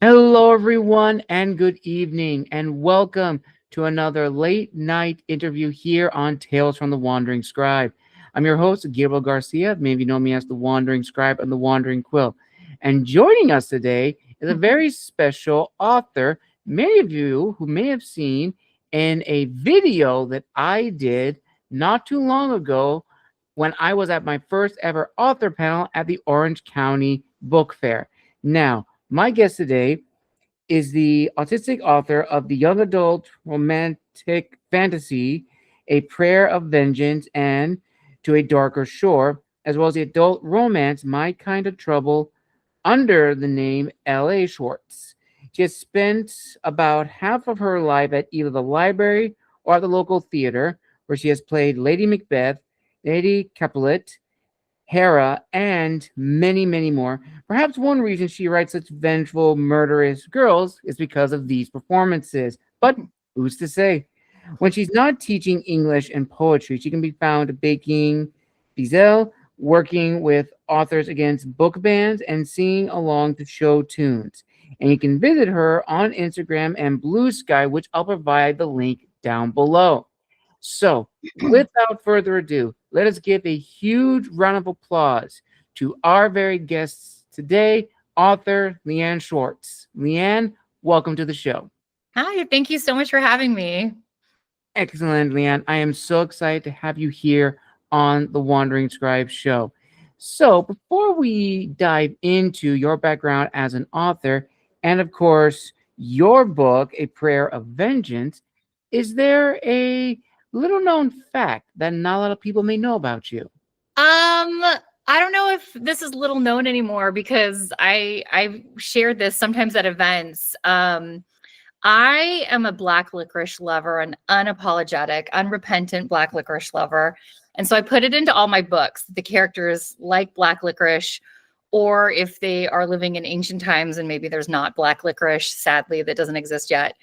Hello, everyone, and good evening, and welcome to another late night interview here on Tales from the Wandering Scribe. I'm your host, Gabriel Garcia. Maybe you know me as the Wandering Scribe and the Wandering Quill. And joining us today is a very special author, many of you who may have seen in a video that I did not too long ago when I was at my first ever author panel at the Orange County Book Fair. Now, my guest today is the autistic author of the young adult romantic fantasy A Prayer of Vengeance and To a Darker Shore, as well as the adult romance My Kind of Trouble under the name L.A. Schwartz. She has spent about half of her life at either the library or at the local theater, where she has played Lady Macbeth, Lady Capulet, Hera, and many, many more. Perhaps one reason she writes such vengeful, murderous girls is because of these performances. But who's to say? When she's not teaching English and poetry, she can be found baking Bizel, working with authors against book bans, and singing along to show tunes. And you can visit her on Instagram and Blue Sky, which I'll provide the link down below. So, without further ado, let us give a huge round of applause to our very guests today, author Leanne Schwartz. Leanne, welcome to the show. Hi, thank you so much for having me. Excellent, Leanne. I am so excited to have you here on the Wandering Scribe show. So, before we dive into your background as an author, and of course, your book, A Prayer of Vengeance, is there a little known fact that not a lot of people may know about you? I don't know if this is little known anymore because I shared this sometimes at events. I am a black licorice lover, an unapologetic, unrepentant black licorice lover. And so I put it into all my books. The characters like black licorice, or if they are living in ancient times and maybe there's not black licorice, sadly, that doesn't exist yet.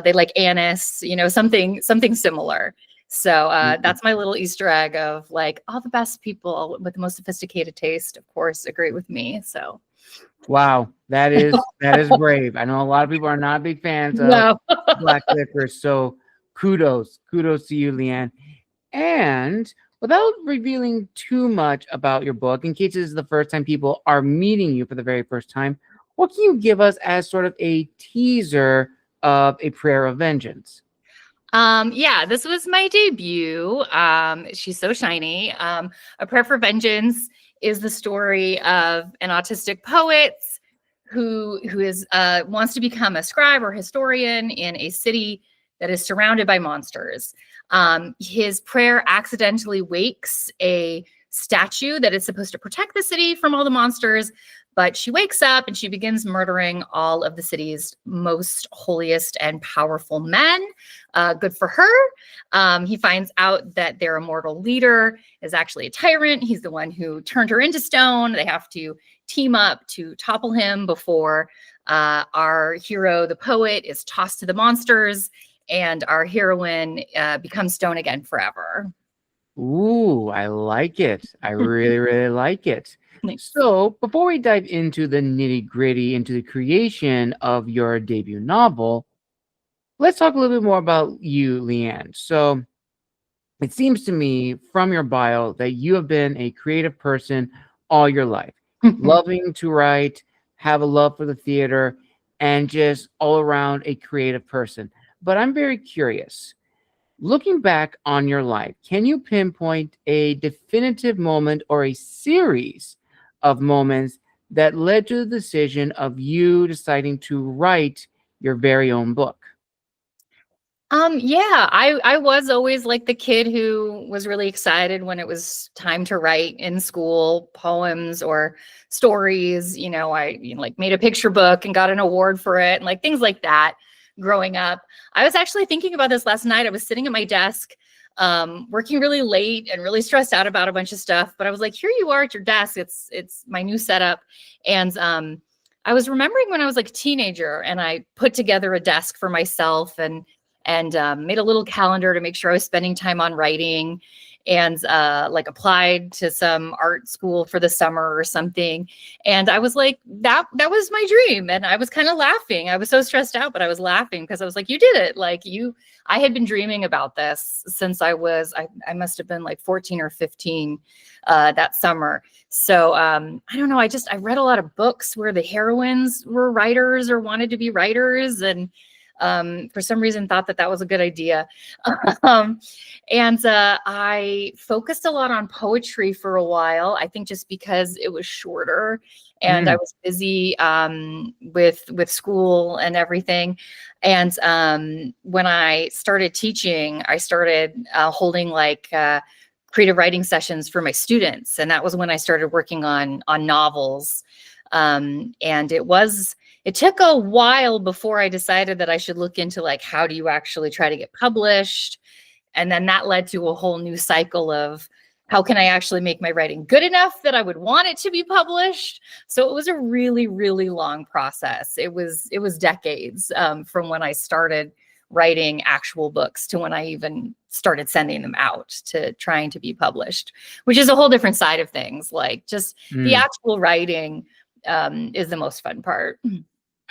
They like anise, something similar. So that's my little Easter egg of like all the best people with the most sophisticated taste, of course, agree with me. So Wow, that is brave. I know a lot of people are not big fans of no. black licorice, so kudos to you, Leanne. And without revealing too much about your book, in case this is the first time people are meeting you for the very first time, what can you give us as sort of a teaser of A Prayer of Vengeance? Yeah, this was my debut. She's so shiny. A Prayer for Vengeance is the story of an autistic poet who is wants to become a scribe or historian in a city that is surrounded by monsters. His prayer accidentally wakes a statue that is supposed to protect the city from all the monsters, but she wakes up and she begins murdering all of the city's most holiest and powerful men. Good for her. He finds out that their immortal leader is actually a tyrant. He's the one who turned her into stone. They have to team up to topple him before our hero, the poet, is tossed to the monsters, and our heroine becomes stone again forever. Ooh, I like it. I really, really like it. Thanks. So, before we dive into the nitty gritty, into the creation of your debut novel, let's talk a little bit more about you, Leanne. So, it seems to me from your bio that you have been a creative person all your life, loving to write, have a love for the theater, and just all around a creative person. But I'm very curious. Looking back on your life, can you pinpoint a definitive moment or a series of moments that led to the decision of you deciding to write your very own book? Yeah, I was always like the kid who was really excited when it was time to write in school poems or stories. Like made a picture book and got an award for it and like things like that growing up. I was actually thinking about this last night. I was sitting at my desk, working really late and really stressed out about a bunch of stuff, but I was like, here you are at your desk. It's my new setup. And I was remembering when I was like a teenager and I put together a desk for myself and made a little calendar to make sure I was spending time on writing. and like applied to some art school for the summer or something. And I was like, that was my dream. And I was kind of laughing. I was so stressed out, but I was laughing because I was like, you did it. Like I had been dreaming about this since I must have been like 14 or 15 that summer. So I don't know. I read a lot of books where the heroines were writers or wanted to be writers, and for some reason thought that was a good idea. And I focused a lot on poetry for a while, I think just because it was shorter and I was busy with school and everything. And when I started teaching, I started holding like creative writing sessions for my students. And that was when I started working on novels. And it took a while before I decided that I should look into like, how do you actually try to get published? And then that led to a whole new cycle of how can I actually make my writing good enough that I would want it to be published? So it was a really, really long process. It was decades from when I started writing actual books to when I even started sending them out to trying to be published, which is a whole different side of things. Like just the actual writing is the most fun part.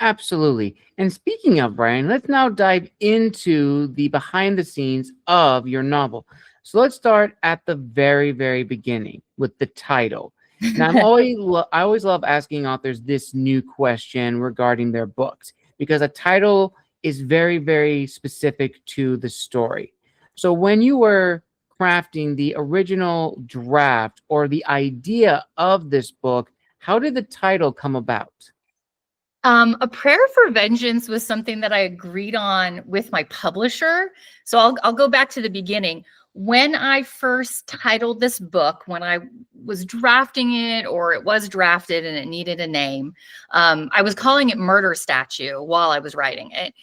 Absolutely. And speaking of Brian, let's now dive into the behind the scenes of your novel. So let's start at the very, very beginning with the title. Now, I always love asking authors this new question regarding their books, because a title is very, very specific to the story. So when you were crafting the original draft or the idea of this book, how did the title come about? A Prayer for Vengeance was something that I agreed on with my publisher. So I'll go back to the beginning. When I first titled this book, when I was drafting it, or it was drafted and it needed a name, I was calling it Murder Statue while I was writing it.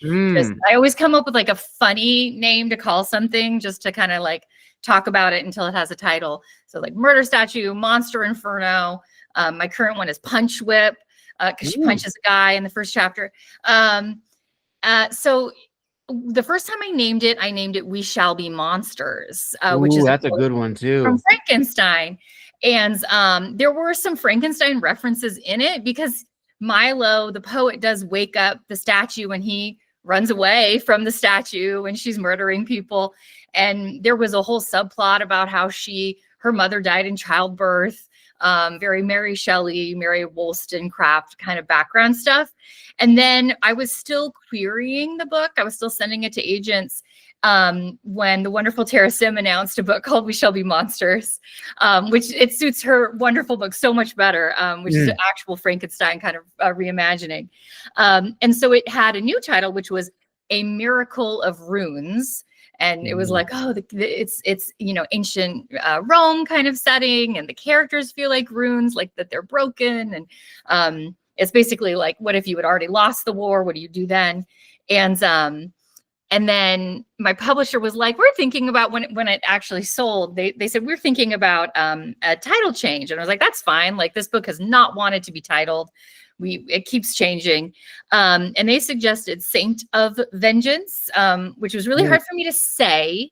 I always come up with like a funny name to call something just to kind of like talk about it until it has a title. So like Murder Statue, Monster Inferno. My current one is Punch Whip, because she punches a guy in the first chapter. So the first time I named it We Shall Be Monsters, which is that's a good one too, from Frankenstein. And there were some Frankenstein references in it because Milo, the poet, does wake up the statue when he runs away from the statue when she's murdering people. And there was a whole subplot about how her mother died in childbirth. Very Mary Shelley, Mary Wollstonecraft kind of background stuff. And then I was still querying the book. I was still sending it to agents when the wonderful Tara Sim announced a book called We Shall Be Monsters, which it suits her wonderful book so much better, which is an actual Frankenstein kind of reimagining. And so it had a new title, which was A Miracle of Runes. And it was like, oh, it's ancient Rome kind of setting, and the characters feel like runes, like that they're broken. And it's basically like, what if you had already lost the war? What do you do then? And then my publisher was like, we're thinking about when it actually sold, they said, we're thinking about a title change. And I was like, that's fine. Like, this book has not wanted to be titled. It keeps changing. And they suggested Saint of Vengeance, which was really hard for me to say.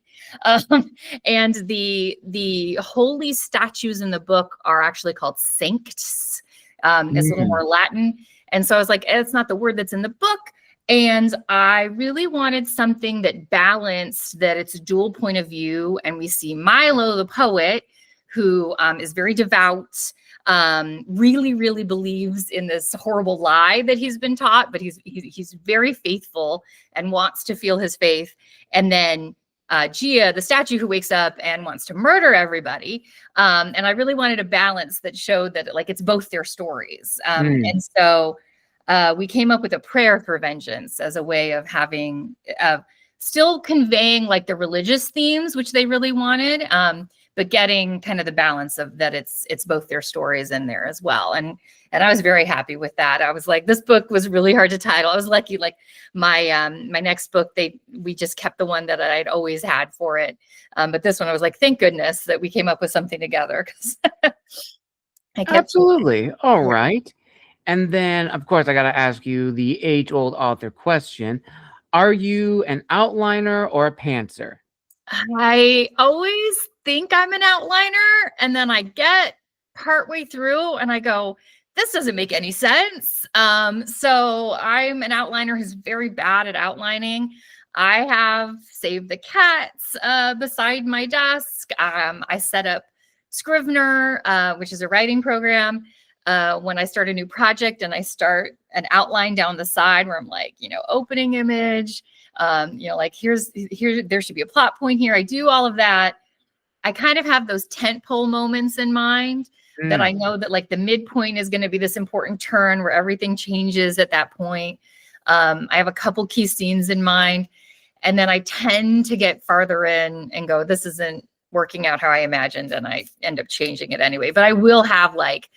And the holy statues in the book are actually called sancts. It's a little more Latin. And so I was like, it's not the word that's in the book. And I really wanted something that balanced that it's a dual point of view. And we see Milo, the poet, who is very devout, really, really believes in this horrible lie that he's been taught, but he's very faithful and wants to feel his faith. And then Gia, the statue, who wakes up and wants to murder everybody. And I really wanted a balance that showed that like it's both their stories. And so we came up with a prayer for vengeance as a way of having still conveying like the religious themes, which they really wanted, but getting kind of the balance of that it's both their stories in there as well. And I was very happy with that. I was like, this book was really hard to title. I was lucky, like my next book, we just kept the one that I'd always had for it. But this one, I was like, thank goodness that we came up with something together. Absolutely. All right. And then, of course, I got to ask you the age-old author question. Are you an outliner or a pantser? I always think I'm an outliner, and then I get partway through and I go, this doesn't make any sense. So I'm an outliner who's very bad at outlining. I have Save the Cats beside my desk. I set up Scrivener, which is a writing program. When I start a new project and I start an outline down the side where I'm like, opening image, like here, there should be a plot point here. I do all of that. I kind of have those tentpole moments in mind that I know that like the midpoint is going to be this important turn where everything changes at that point. I have a couple key scenes in mind, and then I tend to get farther in and go, this isn't working out how I imagined, and I end up changing it anyway. But I will have like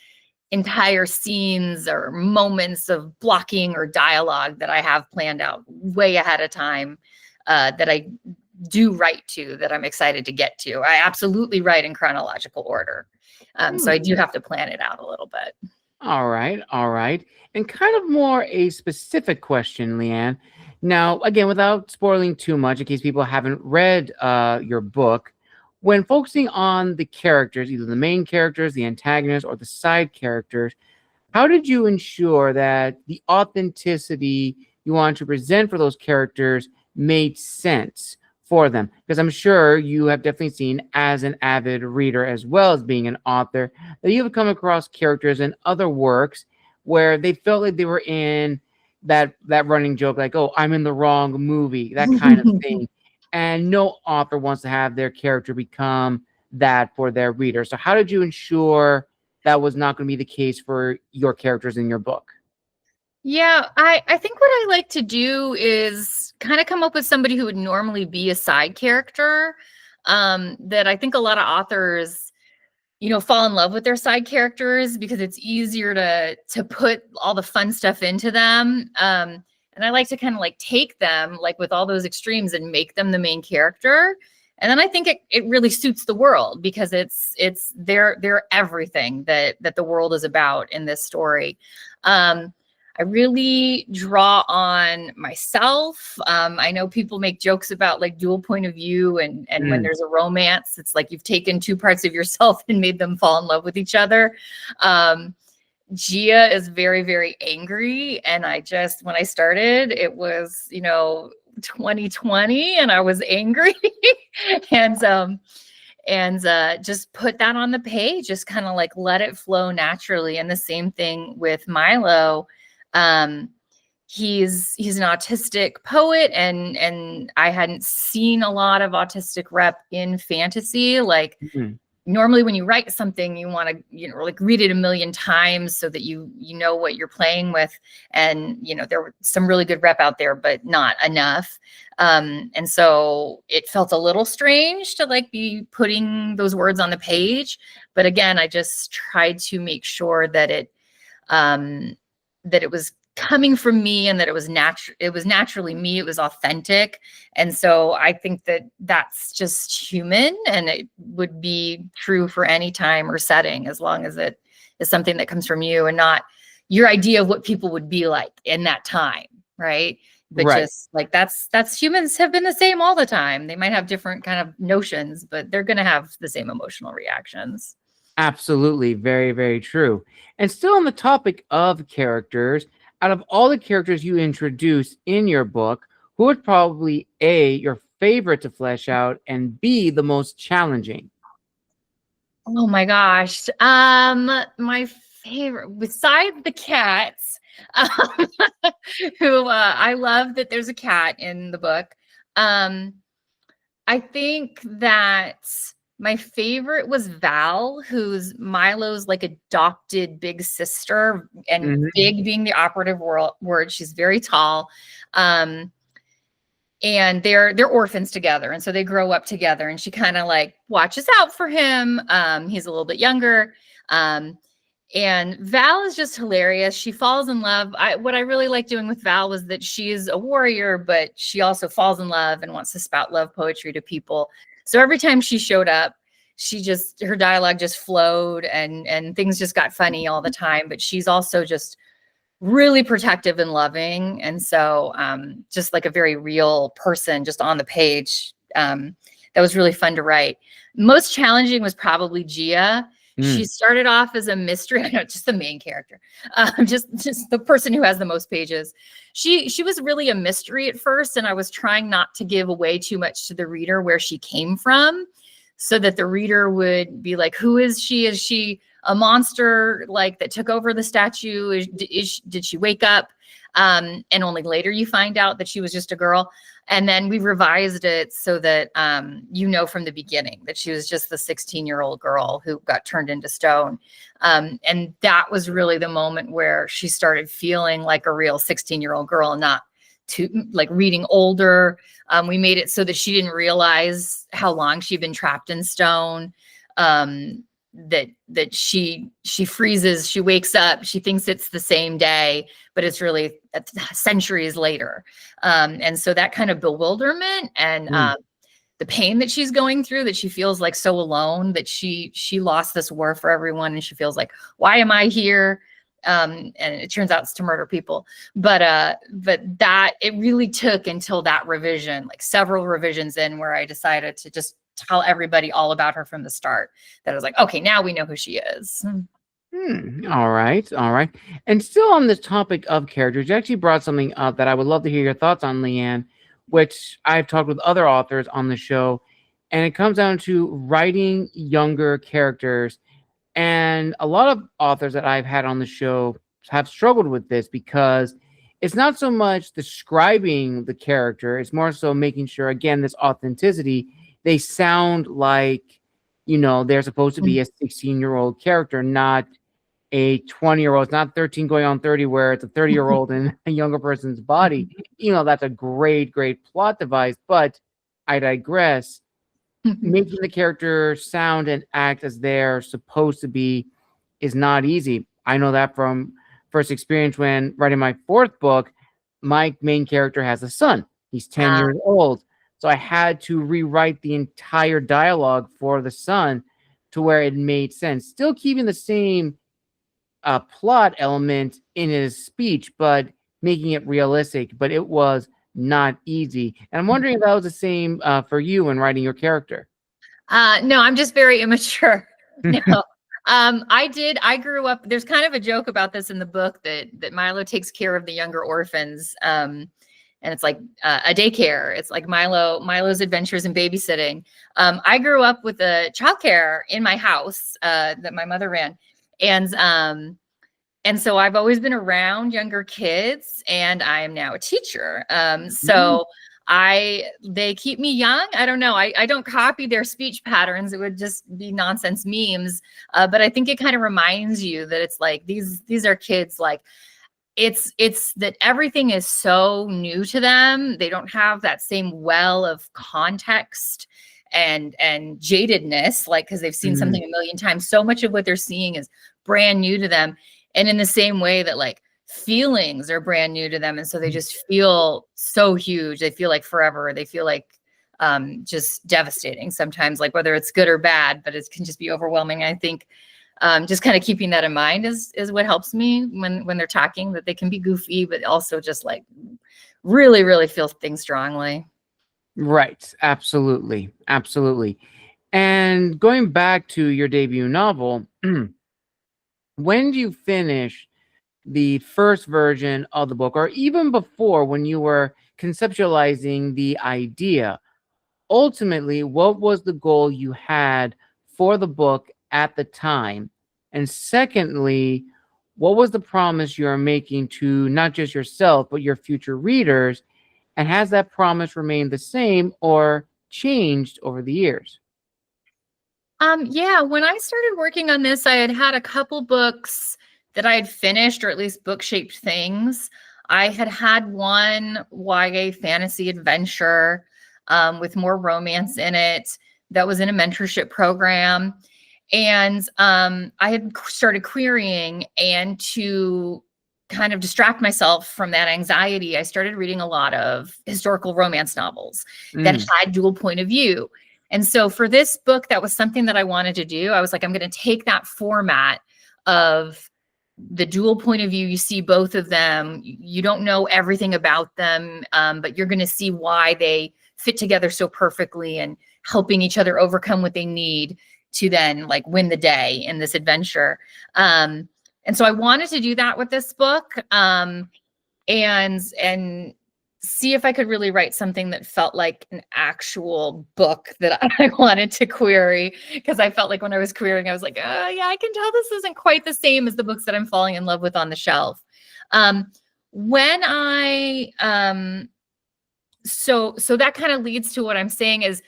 entire scenes or moments of blocking or dialogue that I have planned out way ahead of time that I do write to, that I'm excited to get to. I absolutely write in chronological order. So I do have to plan it out a little bit. All right. All right. And kind of more a specific question, Leanne. Now, again, without spoiling too much, in case people haven't read your book, when focusing on the characters, either the main characters, the antagonists, or the side characters, how did you ensure that the authenticity you want to present for those characters made sense for them? Because I'm sure you have definitely seen, as an avid reader as well as being an author, that you have come across characters in other works where they felt like they were in that running joke, like, oh, I'm in the wrong movie, that kind of thing. And no author wants to have their character become that for their reader. So how did you ensure that was not going to be the case for your characters in your book? Yeah, I think what I like to do is kind of come up with somebody who would normally be a side character, that I think a lot of authors, fall in love with their side characters because it's easier to put all the fun stuff into them. And I like to kind of like take them like with all those extremes and make them the main character. And then I think it really suits the world because they're everything that the world is about in this story. I really draw on myself. I know people make jokes about like dual point of view, and when there's a romance, it's like you've taken two parts of yourself and made them fall in love with each other. Gia is very, very angry. And when I started, it was, 2020 and I was angry and just put that on the page, just kind of like let it flow naturally. And the same thing with Milo. He's an autistic poet, and I hadn't seen a lot of autistic rep in fantasy. Like normally when you write something, you want to, like read it a million times so that you know what you're playing with. And, there were some really good rep out there, but not enough. And so it felt a little strange to like be putting those words on the page. But again, I just tried to make sure that it was coming from me and that it was naturally me. It was authentic. And so I think that that's just human, and it would be true for any time or setting, as long as it is something that comes from you and not your idea of what people would be like in that time. Right. But just like that's humans have been the same all the time. They might have different kind of notions, but they're going to have the same emotional reactions. Absolutely. Very, very true. And still on the topic of characters, out of all the characters you introduce in your book, who would probably A, your favorite to flesh out, and B, the most challenging? Oh my gosh. My favorite, besides the cats, who I love that there's a cat in the book. I think that my favorite was Val, who's Milo's like adopted big sister, and big being the operative word. She's very tall. And they're orphans together. And so they grow up together, and she kind of like watches out for him. He's a little bit younger. And Val is just hilarious. She falls in love. What I really like doing with Val was that she's a warrior, but she also falls in love and wants to spout love poetry to people. So every time she showed up, her dialogue just flowed, and things just got funny all the time. But she's also just really protective and loving. And so just like a very real person just on the page. that was really fun to write. Most challenging was probably Gia. She started off as a mystery. I know, just the main character, just the person who has the most pages. She was really a mystery at first, and I was trying not to give away too much to the reader where she came from, so that the reader would be like, "Who is she? Is she a monster like that took over the statue? Did she wake up?" And only later you find out that she was just a girl. And then we revised it so that you know from the beginning that she was just the 16-year-old girl who got turned into stone. And that was really the moment where she started feeling like a real 16-year-old girl, not to like reading older. We made it so that she didn't realize how long she'd been trapped in stone. That she freezes, she wakes up, she thinks it's the same day, but it's really centuries later. And so that kind of bewilderment and the pain that she's going through, that she feels like so alone, that she lost this war for everyone, and she feels like, why am I here? And it turns out it's to murder people. But that it really took until that revision, like several revisions in, where I decided to just tell everybody all about her from the start. That I was like, okay, now we know who she is. All right. And still on this topic of characters, you actually brought something up that I would love to hear your thoughts on, Leanne, which I've talked with other authors on the show, and it comes down to writing younger characters. And a lot of authors that I've had on the show have struggled with this, because it's not so much describing the character, it's more so making sure, again, this authenticity, they sound like, they're supposed to be a 16-year-old character, not a 20-year-old. It's not 13 going on 30, where it's a 30-year-old in a younger person's body. That's a great plot device, but I digress. Making the character sound and act as they're supposed to be is not easy. I know that from first experience when writing my fourth book. My main character has a son. He's 10 years old. So I had to rewrite the entire dialogue for the son to where it made sense. Still keeping the same plot element in his speech, but making it realistic. But it was not easy. And I'm wondering if that was the same for you when writing your character. No, I'm just very immature. No. I grew up, there's kind of a joke about this in the book that Milo takes care of the younger orphans. And it's like a daycare. It's like Milo's Adventures in Babysitting. I grew up with a childcare in my house that my mother ran. And so I've always been around younger kids, and I am now a teacher. So they keep me young. I don't know. I don't copy their speech patterns. It would just be nonsense memes. But I think it kind of reminds you that it's like, these are kids, like, it's that everything is so new to them. They don't have that same well of context and jadedness, like, because they've seen something a million times. So much of what they're seeing is brand new to them. And in the same way that, like, feelings are brand new to them, and so they just feel so huge. They feel like forever. They feel like just devastating sometimes, like whether it's good or bad, but it can just be overwhelming. I think just kind of keeping that in mind is what helps me when they're talking, that they can be goofy, but also just like really, really feel things strongly. Right. Absolutely. And going back to your debut novel, when do you finish the first version of the book, or even before, when you were conceptualizing the idea? Ultimately, what was the goal you had for the book at the time? And secondly, what was the promise you're making to not just yourself, but your future readers? And has that promise remained the same or changed over the years? Yeah, when I started working on this, I had a couple books that I had finished, or at least book-shaped things. I had one YA fantasy adventure with more romance in it that was in a mentorship program. And I had started querying, and to kind of distract myself from that anxiety, I started reading a lot of historical romance novels that had dual point of view. And so for this book, that was something that I wanted to do. I was like, I'm going to take that format of the dual point of view. You see both of them. You don't know everything about them, but you're going to see why they fit together so perfectly, and helping each other overcome what they need to then like win the day in this adventure. And so I wanted to do that with this book, and see if I could really write something that felt like an actual book that I wanted to query, because I felt like when I was querying, I was like, oh yeah, I can tell this isn't quite the same as the books that I'm falling in love with on the shelf. When I so that kind of leads to what I'm saying is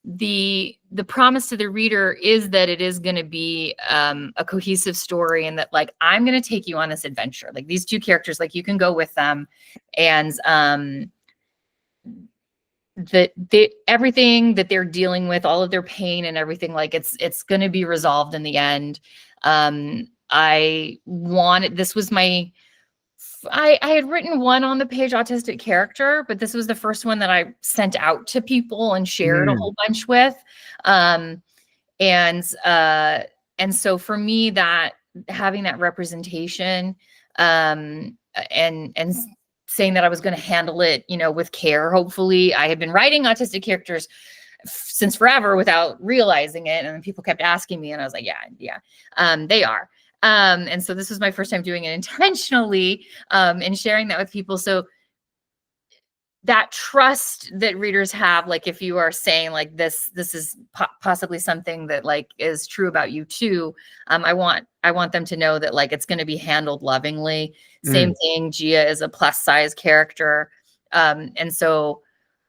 the promise to the reader is that it is going to be a cohesive story, and that like I'm going to take you on this adventure. Like these two characters, like you can go with them, and that everything that they're dealing with, all of their pain and everything, like it's going to be resolved in the end. This was my I had written one on the page autistic character, but this was the first one that I sent out to people and shared a whole bunch with. And so for me, that having that representation, and saying that I was going to handle it, you know, with care. Hopefully, I had been writing autistic characters since forever without realizing it, and people kept asking me, and I was like, yeah, they are. And so this was my first time doing it intentionally, and sharing that with people. So that trust that readers have, like if you are saying like this is possibly something that like is true about you too, I want them to know that like it's going to be handled lovingly. Same thing, Gia is a plus size character, and so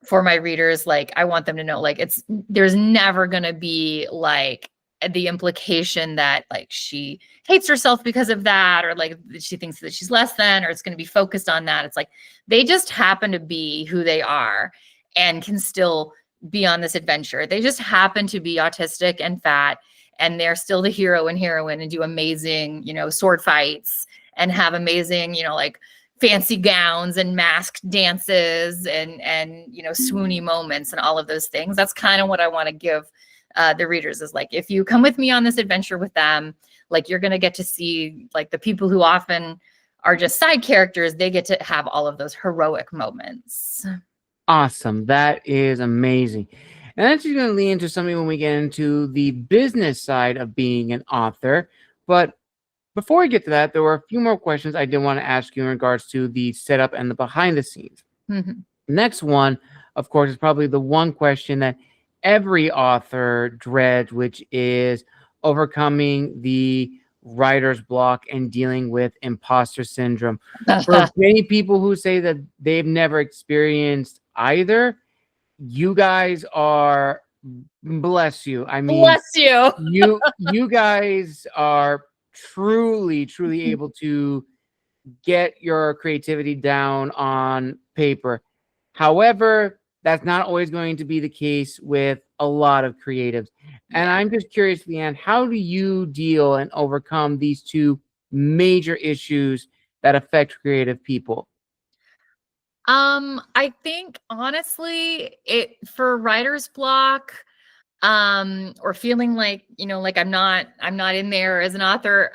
for my readers, like I want them to know like there's never going to be like the implication that like she hates herself because of that, or like she thinks that she's less than, or it's going to be focused on that. It's like they just happen to be who they are and can still be on this adventure. They just happen to be autistic and fat, and they're still the hero and heroine and do amazing, you know, sword fights and have amazing, you know, like fancy gowns and masked dances and you know, swoony moments and all of those things. That's kind of what I want to give the readers, is like, if you come with me on this adventure with them, like you're going to get to see like the people who often are just side characters, they get to have all of those heroic moments. Awesome. That is amazing. And that's going to lead into something when we get into the business side of being an author. But before we get to that, there were a few more questions I did want to ask you in regards to the setup and the behind the scenes. Mm-hmm. Next one, of course, is probably the one question that every author dreads, which is overcoming the writer's block and dealing with imposter syndrome. For many people who say that they've never experienced either, you guys are, bless you. I mean, bless you. you guys are truly able to get your creativity down on paper. However, that's not always going to be the case with a lot of creatives. And I'm just curious, Leanne, how do you deal and overcome these two major issues that affect creative people? I think honestly, for writer's block, or feeling like, you know, like I'm not in there as an author,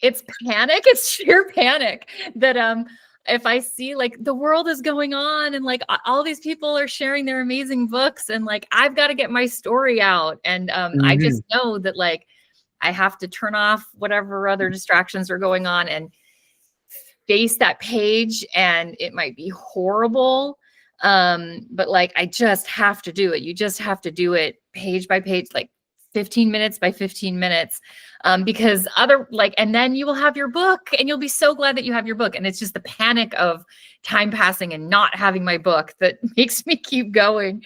it's panic. It's sheer panic that if I see like the world is going on and like all these people are sharing their amazing books, and like I've got to get my story out, and I just know that like I have to turn off whatever other distractions are going on and face that page, and it might be horrible, but like I just have to do it. You just have to do it page by page, like 15 minutes by 15 minutes, because and then you will have your book, and you'll be so glad that you have your book. And it's just the panic of time passing and not having my book that makes me keep going.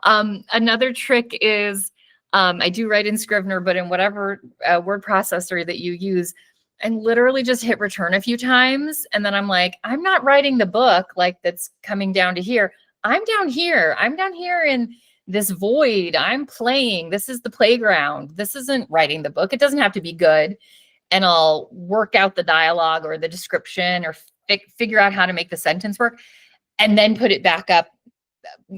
Another trick is, I do write in Scrivener, but in whatever word processor that you use, and literally just hit return a few times. And then I'm like, I'm not writing the book like that's coming down to here. I'm down here. I'm down here in this void. I'm playing. This is the playground. This isn't writing the book. It doesn't have to be good. And I'll work out the dialogue or the description, or figure out how to make the sentence work, and then put it back up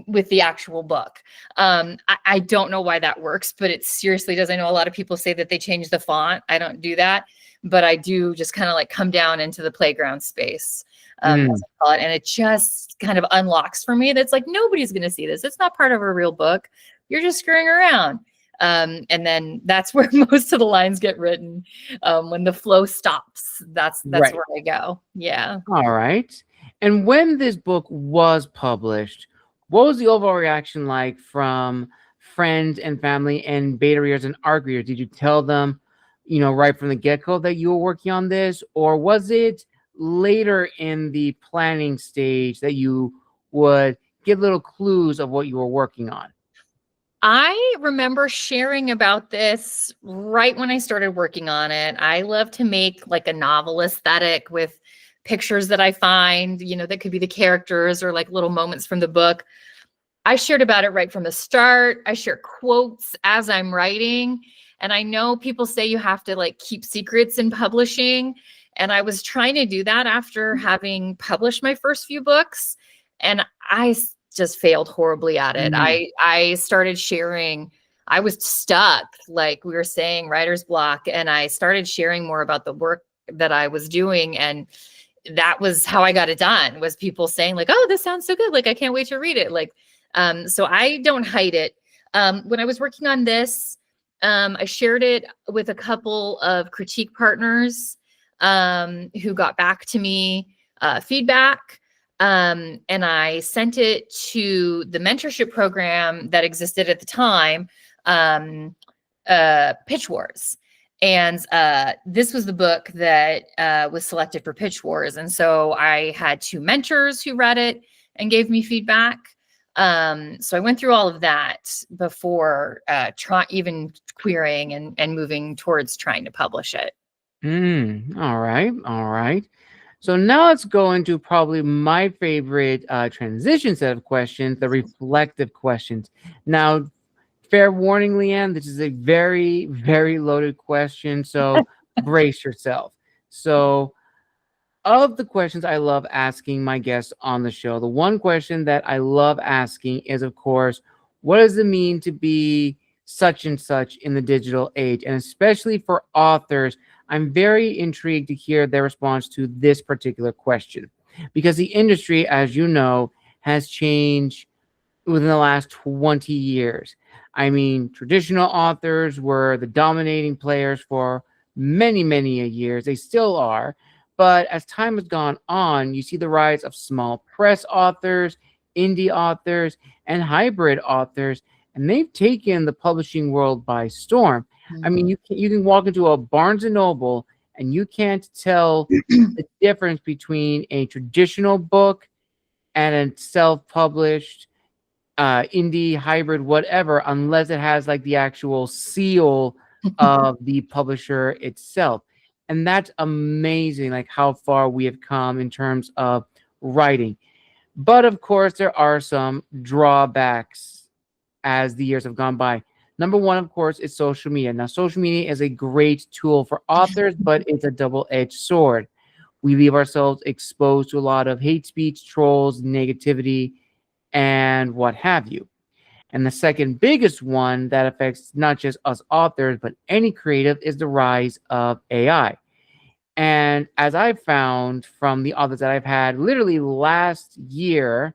with the actual book. I don't know why that works, but it seriously does. I know a lot of people say that they change the font. I don't do that, but I do just kind of like come down into the playground space, as I call it. And it just kind of unlocks for me. That's like, nobody's going to see this. It's not part of a real book, you're just screwing around. And then that's where most of the lines get written. When the flow stops, that's Right. where I go. Yeah. All right. And when this book was published, what was the overall reaction like from friends and family and beta readers and ARC readers? Did you tell them, right from the get-go that you were working on this, or was it later in the planning stage that you would give little clues of what you were working on? I remember sharing about this right when I started working on it. I love to make like a novel aesthetic with pictures that I find, that could be the characters or like little moments from the book. I shared about it right from the start. I share quotes as I'm writing. And I know people say you have to like keep secrets in publishing. And I was trying to do that after having published my first few books. And I just failed horribly at it. Mm. I started sharing. I was stuck, like we were saying, writer's block. And I started sharing more about the work that I was doing. And that was how I got it done, was people saying like, oh, this sounds so good. Like, I can't wait to read it. Like, so I don't hide it. When I was working on this, I shared it with a couple of critique partners who got back to me feedback. And I sent it to the mentorship program that existed at the time, Pitch Wars. And this was the book that was selected for Pitch Wars. And so I had 2 mentors who read it and gave me feedback. So I went through all of that before even querying and moving towards trying to publish it. All right. All right. So now let's go into probably my favorite transition set of questions, the reflective questions. Now, fair warning, Leanne, this is a very, very loaded question. So brace yourself. So of the questions I love asking my guests on the show, the one question that I love asking is, of course, what does it mean to be such and such in the digital age? And especially for authors, I'm very intrigued to hear their response to this particular question, because the industry, as you know, has changed within the last 20 years. I mean, traditional authors were the dominating players for many, many years. They still are. But as time has gone on, you see the rise of small press authors, indie authors, and hybrid authors, and they've taken the publishing world by storm. I mean, you can walk into a Barnes and Noble and you can't tell the difference between a traditional book and a self-published indie, hybrid, whatever, unless it has like the actual seal of the publisher itself. And that's amazing, like how far we have come in terms of writing. But of course, there are some drawbacks as the years have gone by. Number one, of course, is social media. Now, social media is a great tool for authors, but it's a double-edged sword. We leave ourselves exposed to a lot of hate speech, trolls, negativity, and what have you. And the second biggest one that affects not just us authors, but any creative is the rise of AI. And as I've found from the authors that I've had literally last year,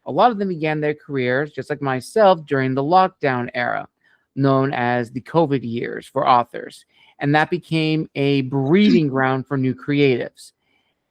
a lot of them began their careers, just like myself, during the lockdown era, known as the COVID years for authors. And that became a breeding ground for new creatives.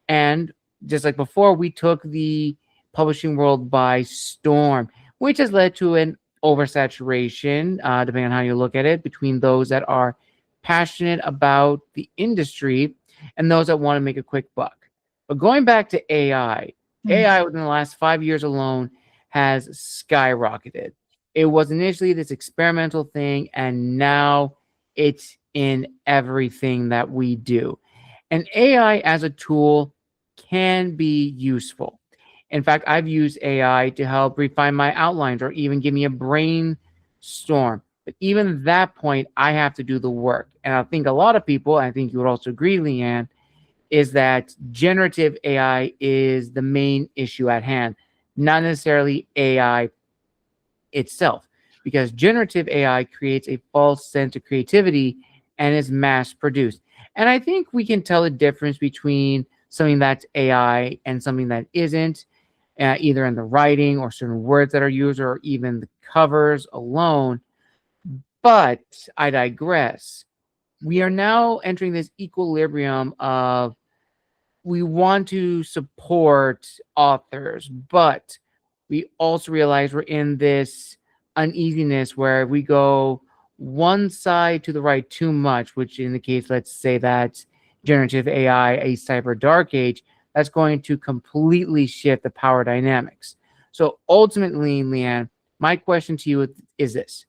And just like before, we took the publishing world by storm, which has led to an oversaturation, depending on how you look at it, between those that are passionate about the industry and those that want to make a quick buck. But going back to AI, AI within the last 5 years alone has skyrocketed. It was initially this experimental thing, and now it's in everything that we do. And AI as a tool can be useful. In fact, I've used AI to help refine my outlines or even give me a brainstorm. But even at that point, I have to do the work. And I think a lot of people, I think you would also agree, Leanne, is that generative AI is the main issue at hand, not necessarily AI itself, because generative AI creates a false sense of creativity and is mass produced. And I think we can tell the difference between something that's AI and something that isn't, either in the writing or certain words that are used or even the covers alone. But I digress. We are now entering this equilibrium of we want to support authors, but we also realize we're in this uneasiness where we go one side to the right too much, which in the case, let's say that's generative AI, a cyber dark age, that's going to completely shift the power dynamics. So ultimately, Leanne, my question to you is this.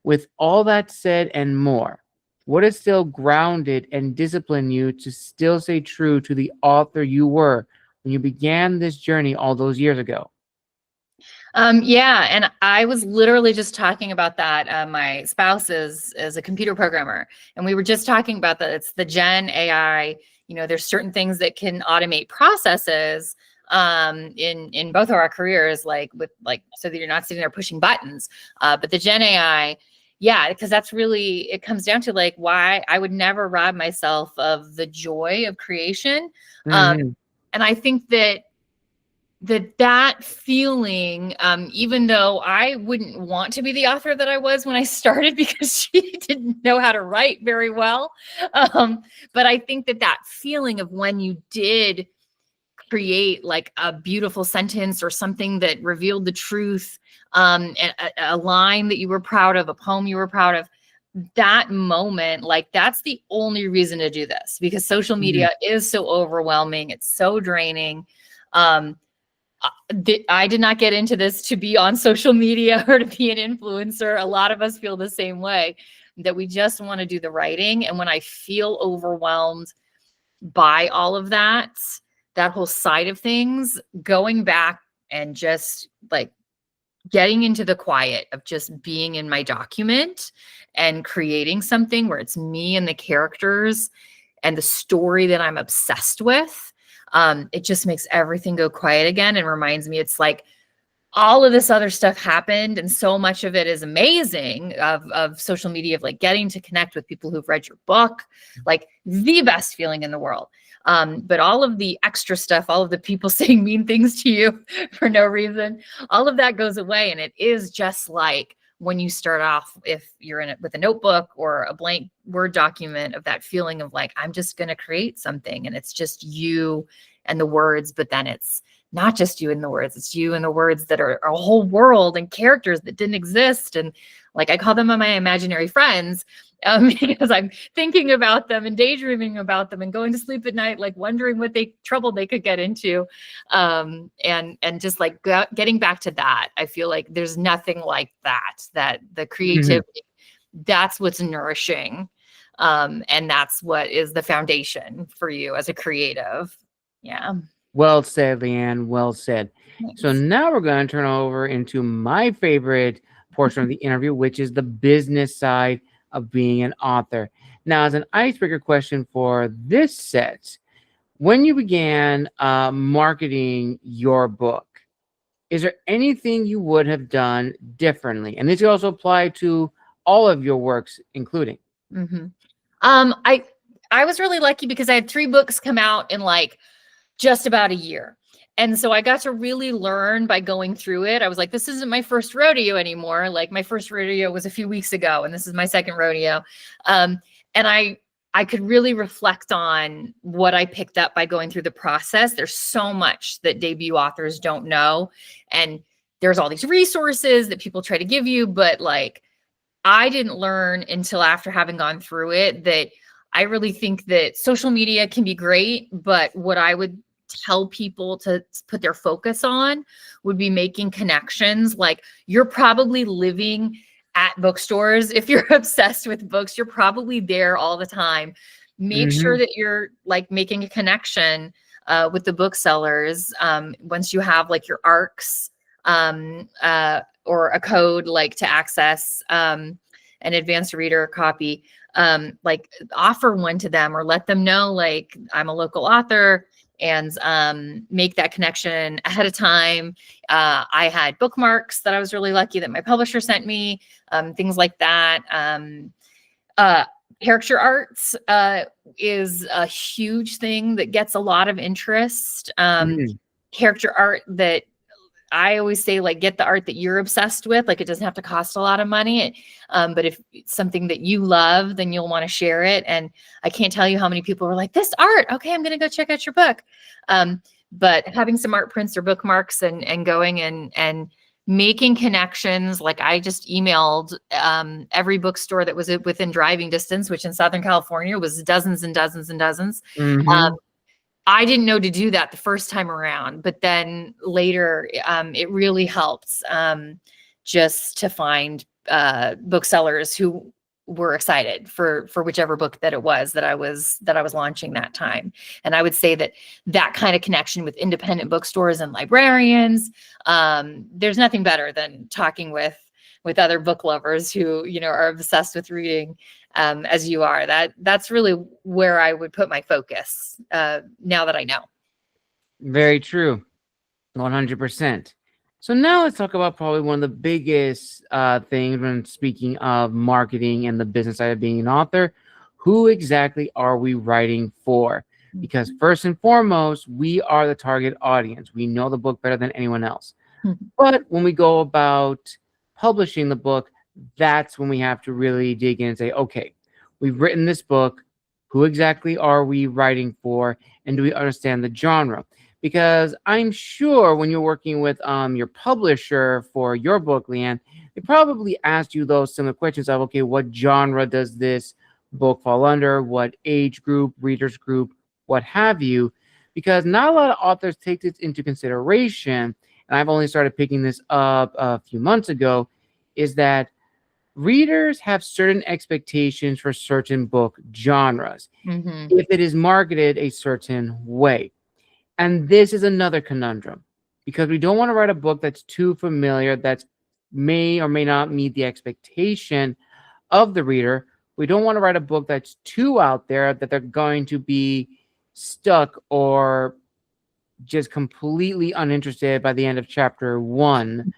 With all that said and more, what is still grounded and disciplined you to still stay true to the author you were when you began this journey all those years ago? Yeah, and I was literally just talking about that. My spouse is a computer programmer, and we were just talking about that. It's the Gen AI. You know, there's certain things that can automate processes in both of our careers, like so that you're not sitting there pushing buttons. But the Gen AI, yeah, because that's really, it comes down to like why I would never rob myself of the joy of creation. Mhm. And I think that feeling, even though I wouldn't want to be the author that I was when I started because she didn't know how to write very well. But I think that feeling of when you did create like a beautiful sentence or something that revealed the truth, a line that you were proud of, a poem you were proud of, that moment, like that's the only reason to do this, because social Mhm. media is so overwhelming. It's so draining. Um, I did not get into this to be on social media or to be an influencer. A lot of us feel the same way, that we just want to do the writing. And when I feel overwhelmed by all of that whole side of things, going back and just like getting into the quiet of just being in my document and creating something where it's me and the characters and the story that I'm obsessed with. It just makes everything go quiet again and reminds me it's like all of this other stuff happened, and so much of it is amazing of social media, of like getting to connect with people who've read your book, like the best feeling in the world. But all of the extra stuff, all of the people saying mean things to you for no reason, all of that goes away. And it is just like when you start off, if you're in it with a notebook or a blank Word document, of that feeling of like, I'm just going to create something and it's just you and the words, but then it's not just you and the words, it's you and the words that are a whole world and characters that didn't exist. And like, I call them my imaginary friends, because I'm thinking about them and daydreaming about them and going to sleep at night, like wondering what trouble they could get into. And just like getting back to that, I feel like there's nothing like that the Mhm. creativity, that's what's nourishing. And that's what is the foundation for you as a creative. Yeah. Well said, Leanne. Well said. So Thanks. now we're going to turn over into my favorite portion of the interview, which is the business side of being an author. Now, as an icebreaker question for this set, when you began marketing your book, is there anything you would have done differently? And this could also apply to all of your works, including. Hmm. I was really lucky because I had 3 books come out in like just about a year. And so I got to really learn by going through it. I was like, this isn't my first rodeo anymore. Like my first rodeo was a few weeks ago, and this is my second rodeo. And I could really reflect on what I picked up by going through the process. There's so much that debut authors don't know. And there's all these resources that people try to give you, but like I didn't learn until after having gone through it that I really think that social media can be great, but what I would tell people to put their focus on would be making connections. Like you're probably living at bookstores. If you're obsessed with books, you're probably there all the time. Make sure Mhm. that you're like making a connection with the booksellers. Once you have like your ARCs, or a code like to access an advanced reader copy, like offer one to them or let them know like I'm a local author, and make that connection ahead of time. I had bookmarks that I was really lucky that my publisher sent me, things like that. Uh, Character arts is a huge thing that gets a lot of interest. Mhm. Character art that I always say, like, get the art that you're obsessed with. Like, it doesn't have to cost a lot of money. But if it's something that you love, then you'll want to share it. And I can't tell you how many people were like, this art, okay, I'm going to go check out your book. But having some art prints or bookmarks and going and making connections. Like, I just emailed every bookstore that was within driving distance, which in Southern California was dozens and dozens and dozens. Mm-hmm. I didn't know to do that the first time around, but then later it really helps just to find booksellers who were excited for whichever book that it was that I was launching that time. And I would say that kind of connection with independent bookstores and librarians, there's nothing better than talking with other book lovers who, you know, are obsessed with reading as you are. That's really where I would put my focus now that I know. Very true. 100%. So now let's talk about probably one of the biggest things when speaking of marketing and the business side of being an author. Who exactly are we writing for? Because first and foremost, we are the target audience. We know the book better than anyone else. But when we go about publishing the book, that's when we have to really dig in and say, okay, we've written this book. Who exactly are we writing for? And do we understand the genre? Because I'm sure when you're working with your publisher for your book, Leanne, they probably asked you those similar questions of, okay, what genre does this book fall under? What age group, readers group, what have you? Because not a lot of authors take this into consideration, and I've only started picking this up a few months ago, is that readers have certain expectations for certain book genres if it is marketed a certain way. And this is another conundrum because we don't want to write a book that's too familiar, that may or may not meet the expectation of the reader. We don't want to write a book that's too out there that they're going to be stuck or just completely uninterested by the end of chapter 1.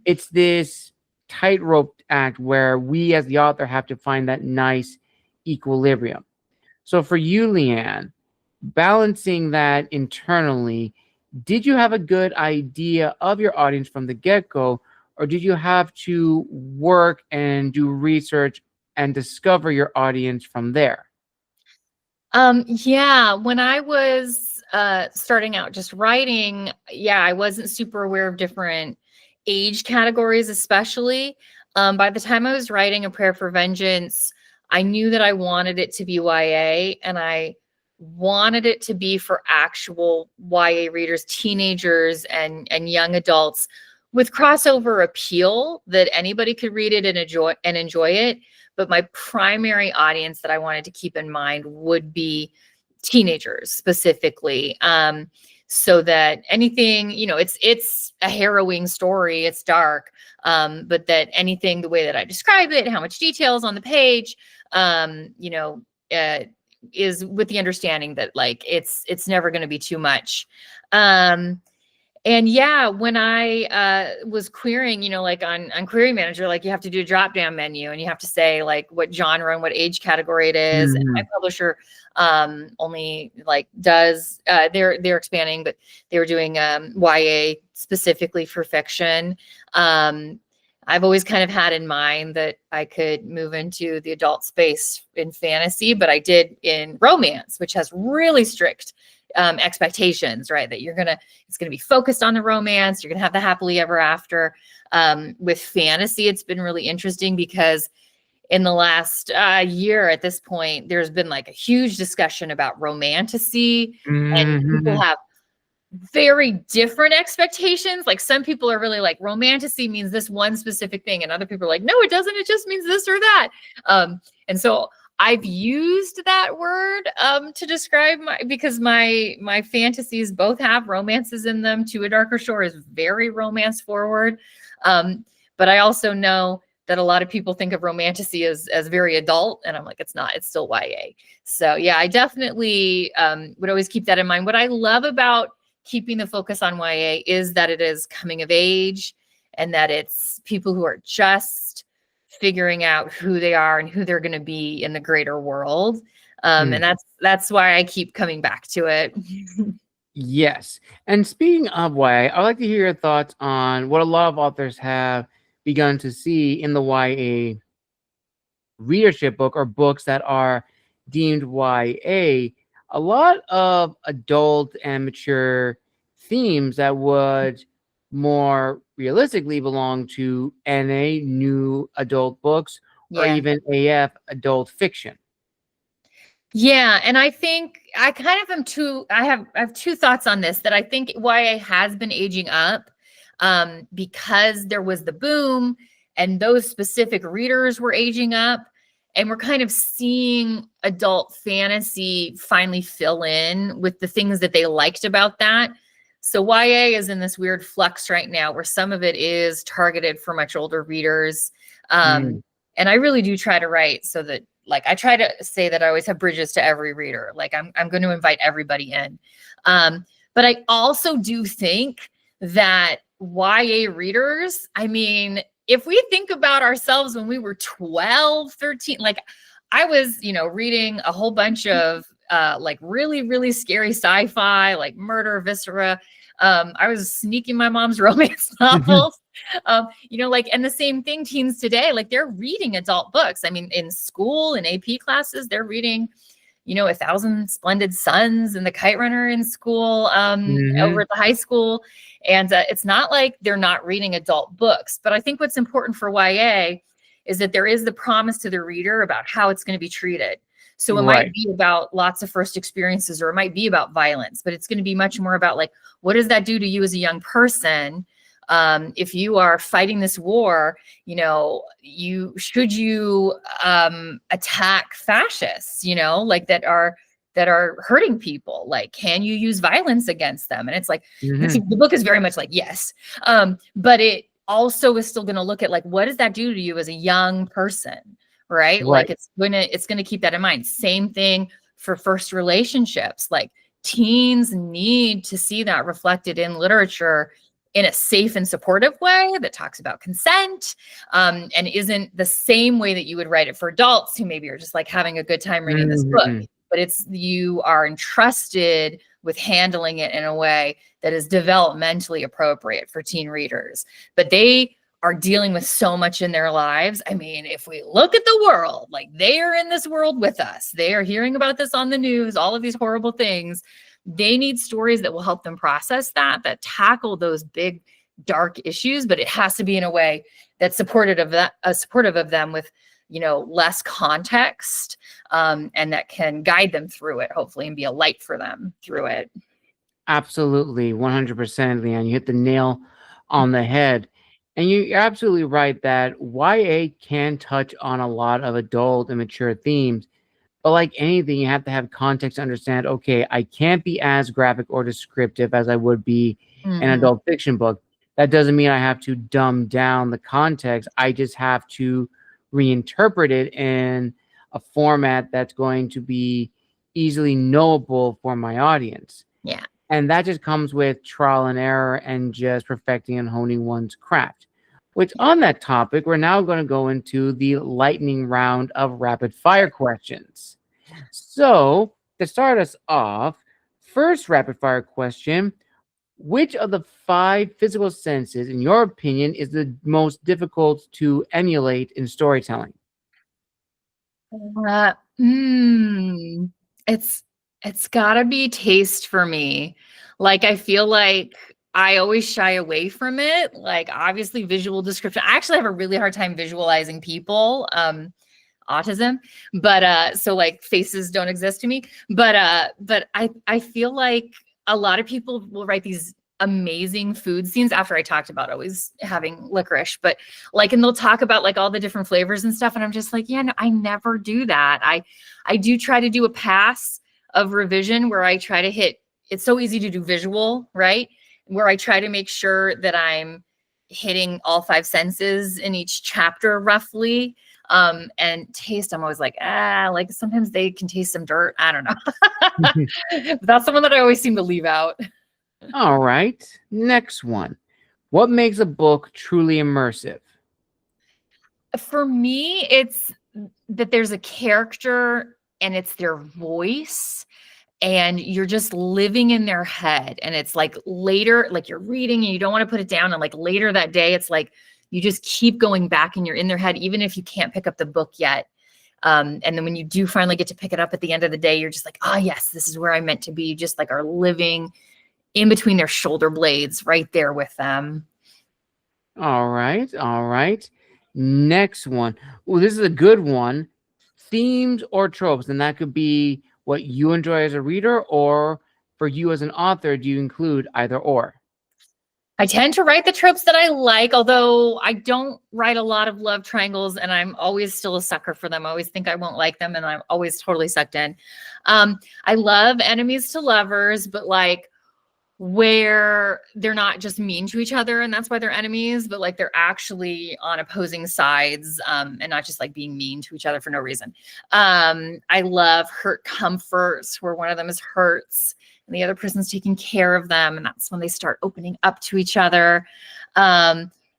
It's this tightrope act where we as the author have to find that nice equilibrium. So for you, Leanne, balancing that internally, did you have a good idea of your audience from the get-go, or did you have to work and do research and discover your audience from there? Yeah, when I was starting out just writing, I wasn't super aware of different age categories, especially. By the time I was writing A Prayer for Vengeance, I knew that I wanted it to be YA, and I wanted it to be for actual YA readers, teenagers and young adults with crossover appeal, that anybody could read it and enjoy it. But my primary audience that I wanted to keep in mind would be teenagers specifically. So that anything, you know, it's a harrowing story, it's dark, but that anything, the way that I describe it, how much details on the page, is with the understanding that, like, it's never going to be too much. And yeah, when I was querying, like on Query Manager, like, you have to do a drop down menu and you have to say like what genre and what age category it is. And my publisher only like does they're expanding, but they were doing YA specifically for fiction. I've always kind of had in mind that I could move into the adult space in fantasy, but I did in romance, which has really strict expectations, right? That it's gonna be focused on the romance. You're gonna have the happily ever after. With fantasy, it's been really interesting because in the last year at this point, there's been like a huge discussion about romantasy, and people have very different expectations. Like, some people are really like, romantasy means this one specific thing, and other people are like, no, it doesn't, it just means this or that. And so I've used that word to describe because my fantasies both have romances in them. To a Darker Shore is very romance forward, but I also know that a lot of people think of romantasy as very adult, and I'm like, it's not, it's still YA. So yeah, I definitely would always keep that in mind. What I love about keeping the focus on YA is that it is coming of age, and that it's people who are just figuring out who they are and who they're going to be in the greater world. And that's why I keep coming back to it. Yes. And speaking of YA, I'd like to hear your thoughts on what a lot of authors have begun to see in the YA readership book or books that are deemed YA. A lot of adult and mature themes that would more realistically belong to NA, new adult books, or Yeah. even AF, adult fiction. Yeah, and I think I kind of am two. I have two thoughts on this that I think YA has been aging up, because there was the boom, and those specific readers were aging up, and we're kind of seeing adult fantasy finally fill in with the things that they liked about that. So YA is in this weird flux right now, where some of it is targeted for much older readers, Mm, and I really do try to write so that, like, I try to say that I always have bridges to every reader. Like, I'm going to invite everybody in. But I also do think that YA readers, I mean, if we think about ourselves when we were 12, 13, like I was, reading a whole bunch of like really, really scary sci-fi, like murder, viscera. I was sneaking my mom's romance novels. Like, and the same thing, teens today, like they're reading adult books. I mean, in school, in AP classes, they're reading, A Thousand Splendid Suns and The Kite Runner in school, over mhm. at the high school. And it's not like they're not reading adult books, but I think what's important for YA is that there is the promise to the reader about how it's going to be treated. So it might Right. be about lots of first experiences, or it might be about violence, but it's going to be much more about, like, what does that do to you as a young person? If you are fighting this war, you attack fascists, like that are hurting people? Like, can you use violence against them? And it's like, Mhm. the book is very much like, yes. But it also is still going to look at, like, what does that do to you as a young person? Right. Like, Right. it's going to keep that in mind. Same thing for first relationships. Like, teens need to see that reflected in literature in a safe and supportive way that talks about consent, and isn't the same way that you would write it for adults who maybe are just like having a good time reading this book. Mhm. But you are entrusted with handling it in a way that is developmentally appropriate for teen readers. But they are dealing with so much in their lives. I mean, if we look at the world, like, they are in this world with us. They are hearing about this on the news, all of these horrible things. They need stories that will help them process that tackle those big, dark issues, but it has to be in a way that's supportive of them with, less context, and that can guide them through it, hopefully, and be a light for them through it. Absolutely, 100%, Leanne. You hit the nail on the head. And you're absolutely right that YA can touch on a lot of adult and mature themes. But like anything, you have to have context to understand, okay, I can't be as graphic or descriptive as I would be in an Mhm. adult fiction book. That doesn't mean I have to dumb down the context. I just have to reinterpret it in a format that's going to be easily knowable for my audience. Yeah. And that just comes with trial and error and just perfecting and honing one's craft. Which, Yeah. on that topic, we're now going to go into the lightning round of rapid fire questions. So, to start us off, first rapid fire question: which of the five physical senses, in your opinion, is the most difficult to emulate in storytelling? Uh, hmm. It's it's gotta be taste for me. Like, I feel like I always shy away from it. Like, obviously, visual description. I actually have a really hard time visualizing people. Autism, but so, like, faces don't exist to me. But I feel like a lot of people will write these amazing food scenes after I talked about always having licorice, but, like, and they'll talk about, like, all the different flavors and stuff, and I'm just like, yeah, no, I never do that. I do try to do a pass of revision where I try to hit. It's so easy to do visual, right? Where I try to make sure that I'm hitting all five senses in each chapter roughly. And taste, I'm always like, like, sometimes they can taste some dirt. I don't know. That's someone that I always seem to leave out. All right, next one. What makes a book truly immersive? For me, it's that there's a character and it's their voice. and you're just living in their head. And it's like later, like you're reading and you don't want to put it down. And like later that day, it's like you just keep going back and you're in their head, even if you can't pick up the book yet. And then when you do finally get to pick it up at the end of the day, you're just like, oh yes, this is where I meant to be. You just like are living in between their shoulder blades right there with them. All right. All right. Next one. Well, this is a good one. Themes or tropes. And that could be what you enjoy as a reader, or for you as an author, do you include either or? I tend to write the tropes that I like, although I don't write a lot of love triangles, and I'm always still a sucker for them. I always think I won't like them, and I'm always totally sucked in. I love enemies to lovers, but like where they're not just mean to each other and that's why they're enemies, but like they're actually on opposing sides, and not just like being mean to each other for no reason. I love hurt comforts where one of them is hurts and the other person's taking care of them, and that's when they start opening up to each other.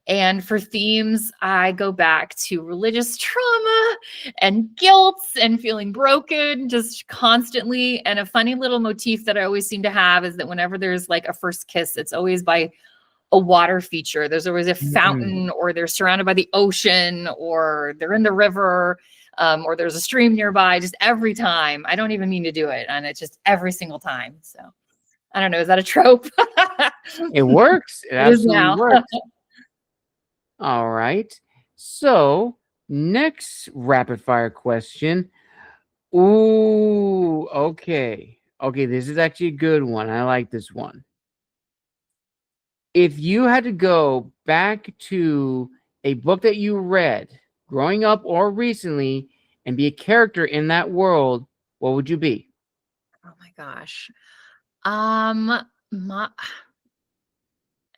And for themes, I go back to religious trauma and guilt and feeling broken just constantly. And a funny little motif that I always seem to have is that whenever there's like a first kiss, it's always by a water feature. There's always a fountain, or they're surrounded by the ocean, or they're in the river, or there's a stream nearby. Just every time. I don't even mean to do it. And it's just every single time. So I don't know. Is that a trope? It works. It absolutely now. works. All right. So, next rapid fire question. Ooh, okay. Okay, this is actually a good one. I like this one. If you had to go back to a book that you read growing up or recently and be a character in that world, what would you be? Oh my gosh.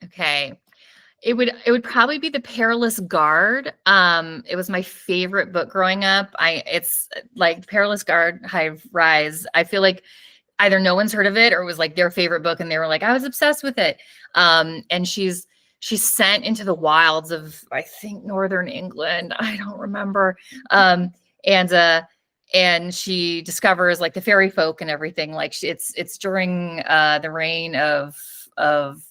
Okay. It would probably be The Perilous Guard. It was my favorite book growing up. It's like Perilous Guard, High Rise. I feel like either no one's heard of it or it was like their favorite book and they were like, I was obsessed with it. And she's sent into the wilds of, I think, northern England. I don't remember. And she discovers like the fairy folk and everything. Like it's during the reign of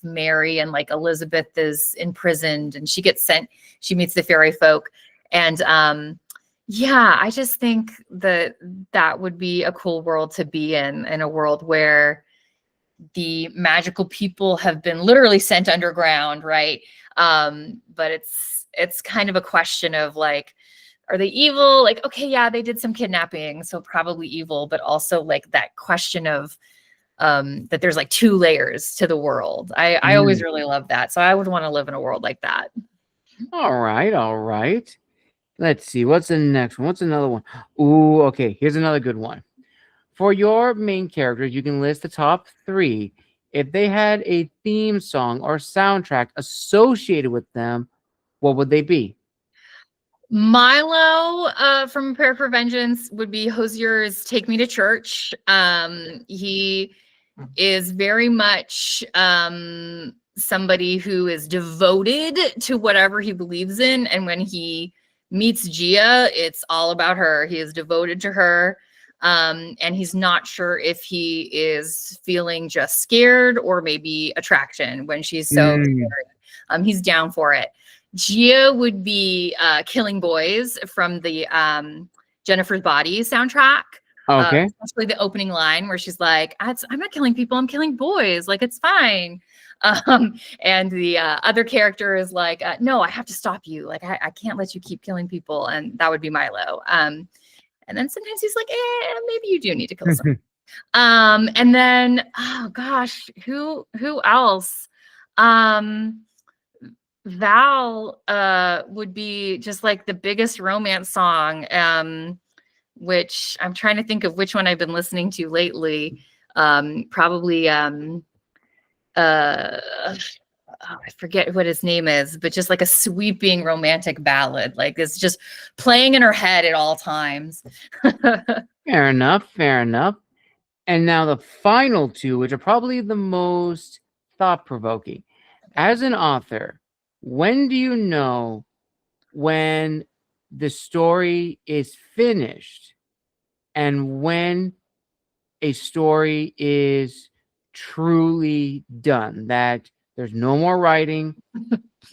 Mary, and like Elizabeth is imprisoned and she gets sent, she meets the fairy folk. And yeah, I just think that would be a cool world to be in a world where the magical people have been literally sent underground, right? But it's kind of a question of like, are they evil? Like, okay, yeah, they did some kidnapping, so probably evil, but also like that question of that there's like two layers to the world. I always really love that. So I would want to live in a world like that. All right, all right. Let's see. What's the next one? What's another one? Ooh, okay. Here's another good one. For your main characters, you can list the top 3. If they had a theme song or soundtrack associated with them, what would they be? Milo from Prayer for Vengeance would be Hosier's Take Me to Church. He is very much somebody who is devoted to whatever he believes in. And when he meets Gia, it's all about her. He is devoted to her. And he's not sure if he is feeling just scared or maybe attraction when she's so scared. He's down for it. Gia would be Killing Boys from the Jennifer's Body soundtrack. Okay. Especially the opening line where she's like, I'm not killing people, I'm killing boys. Like, it's fine. And the other character is like, no, I have to stop you. Like, I can't let you keep killing people. And that would be Milo. And then sometimes he's like, maybe you do need to kill someone. And then, oh gosh, who else? Val would be just like the biggest romance song, which I'm trying to think of which one I've been listening to lately. Probably I forget what his name is, but just like a sweeping romantic ballad. Like it's just playing in her head at all times. Fair enough. Fair enough. And now the final 2, which are probably the most thought-provoking. As an author, when do you know when the story is finished and when a story is truly done, that there's no more writing,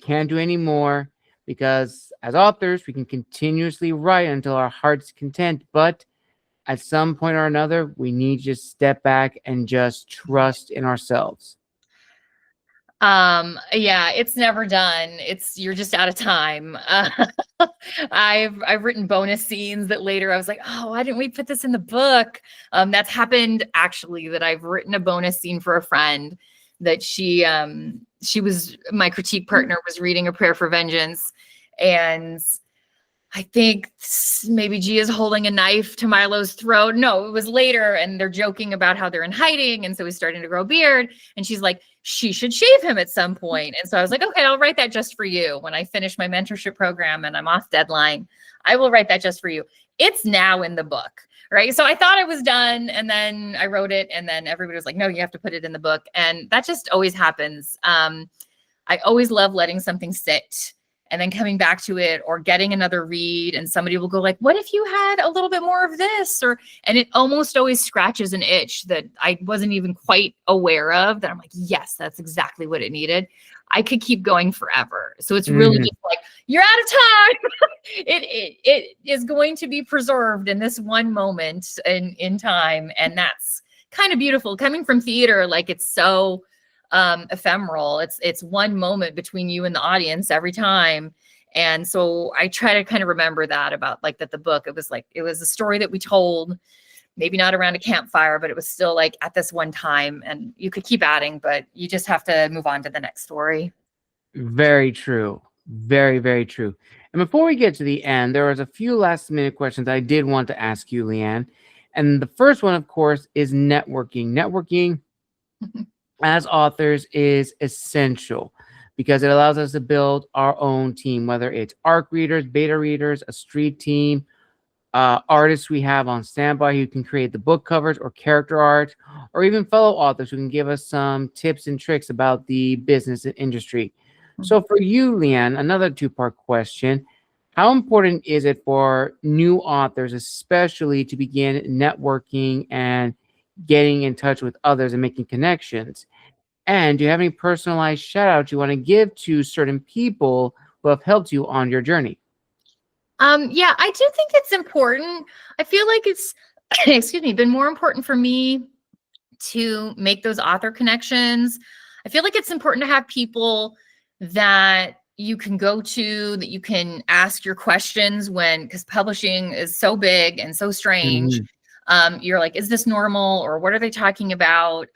can't do any more, because as authors, we can continuously write until our heart's content. But at some point or another, we need to just step back and just trust in ourselves. Yeah, it's never done. You're just out of time. I've written bonus scenes that later I was like, oh, why didn't we put this in the book? That's happened actually, that I've written a bonus scene for a friend that she was my critique partner, was reading A Prayer for Vengeance, and I think maybe Gia's holding a knife to Milo's throat. No, it was later, and they're joking about how they're in hiding, and so he's starting to grow a beard, and she's like, she should shave him at some point. And so I was like, okay, I'll write that just for you. When I finish my mentorship program and I'm off deadline, I will write that just for you. It's now in the book, right? So I thought I was done, and then I wrote it, and then everybody was like, no, you have to put it in the book. And that just always happens. I always love letting something sit and then coming back to it, or getting another read, and somebody will go like, what if you had a little bit more of this? And it almost always scratches an itch that I wasn't even quite aware of, that I'm like, yes, that's exactly what it needed. I could keep going forever. So it's really just like, you're out of time. It is going to be preserved in this one moment in time. And that's kind of beautiful coming from theater. Like, it's so ephemeral. It's one moment between you and the audience every time. And so I try to kind of remember that about like that the book, it was a story that we told, maybe not around a campfire, but it was still like at this one time, and you could keep adding, but you just have to move on to the next story. Very true. Very, very true. And before we get to the end, there was a few last minute questions I did want to ask you, Leanne. And the first one, of course, is networking. Networking as authors is essential because it allows us to build our own team, whether it's ARC readers, beta readers, a street team, artists we have on standby who can create the book covers or character art, or even fellow authors who can give us some tips and tricks about the business and industry. So for you, Leanne, another two-part question. How important is it for new authors, especially to begin networking and getting in touch with others and making connections? And do you have any personalized shout outs you want to give to certain people who have helped you on your journey? Yeah, I do think it's important. I feel like it's, excuse me, been more important for me to make those author connections. I feel like it's important to have people that you can go to, that you can ask your questions because publishing is so big and so strange. You're like, is this normal? Or what are they talking about?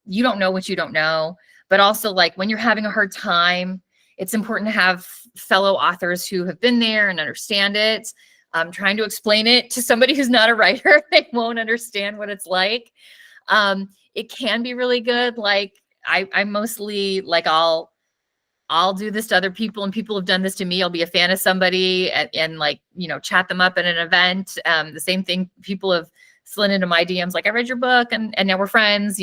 You don't know what you don't know. But also, like, when you're having a hard time, it's important to have fellow authors who have been there and understand it. Trying to explain it to somebody who's not a writer, they won't understand what it's like. It can be really good. Like, I mostly, like, I'll do this to other people, and people have done this to me. I'll be a fan of somebody and like, chat them up at an event. The same thing, people have slid into my DMs, like, I read your book and now we're friends,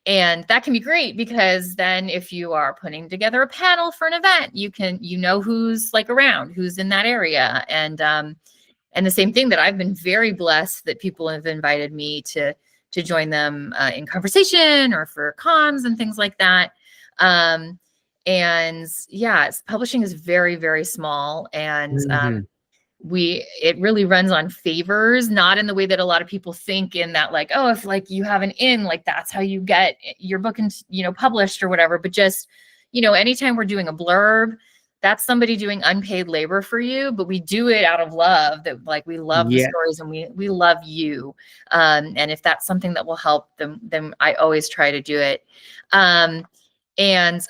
and that can be great, because then if you are putting together a panel for an event, you know who's like around, who's in that area. And the same thing, that I've been very blessed that people have invited me to join them in conversation or for cons and things like that. And yeah, publishing is very, very small, and it really runs on favors, not in the way that a lot of people think, in that, like, oh, if like you have an in, like, that's how you get your book published or whatever. But just, anytime we're doing a blurb, that's somebody doing unpaid labor for you, but we do it out of love, that like, we love the stories and we love you. And if that's something that will help them, then I always try to do it. And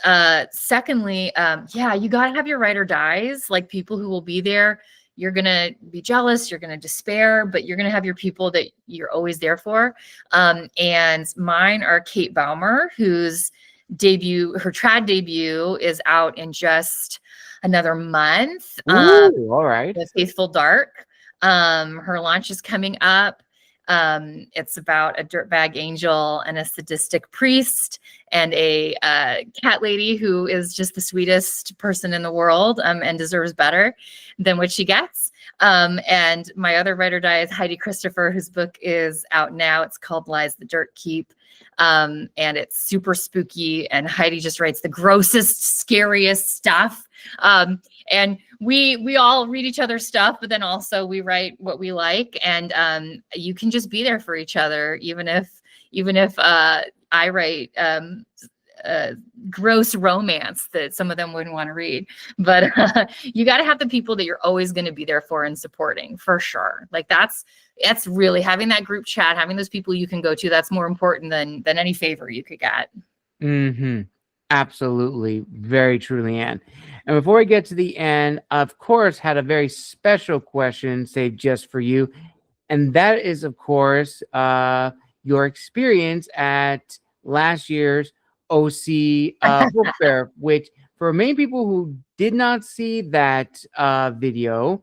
secondly, you got to have your ride or dies, like people who will be there. You're going to be jealous, you're going to despair, but you're going to have your people that you're always there for. And mine are Kate Baumer, whose her trad debut is out in just another month. Ooh, all right. The Faithful Dark. Her launch is coming up. It's about a dirtbag angel and a sadistic priest and a cat lady who is just the sweetest person in the world, and deserves better than what she gets. And my other writer die is Heidi Christopher, whose book is out now. It's called Lies the Dirt Keep. And it's super spooky. And Heidi just writes the grossest, scariest stuff. And we all read each other's stuff, but then also we write what we like, and you can just be there for each other, even if I write gross romance that some of them wouldn't want to read. But you got to have the people that you're always going to be there for and supporting, for sure. Like that's really having that group chat, having those people you can go to. That's more important than any favor you could get. Mm-hmm. Absolutely. Very true, Leanne. And before we get to the end, of course, had a very special question saved just for you. And that is, of course, your experience at last year's OC book fair, which for many people who did not see that video,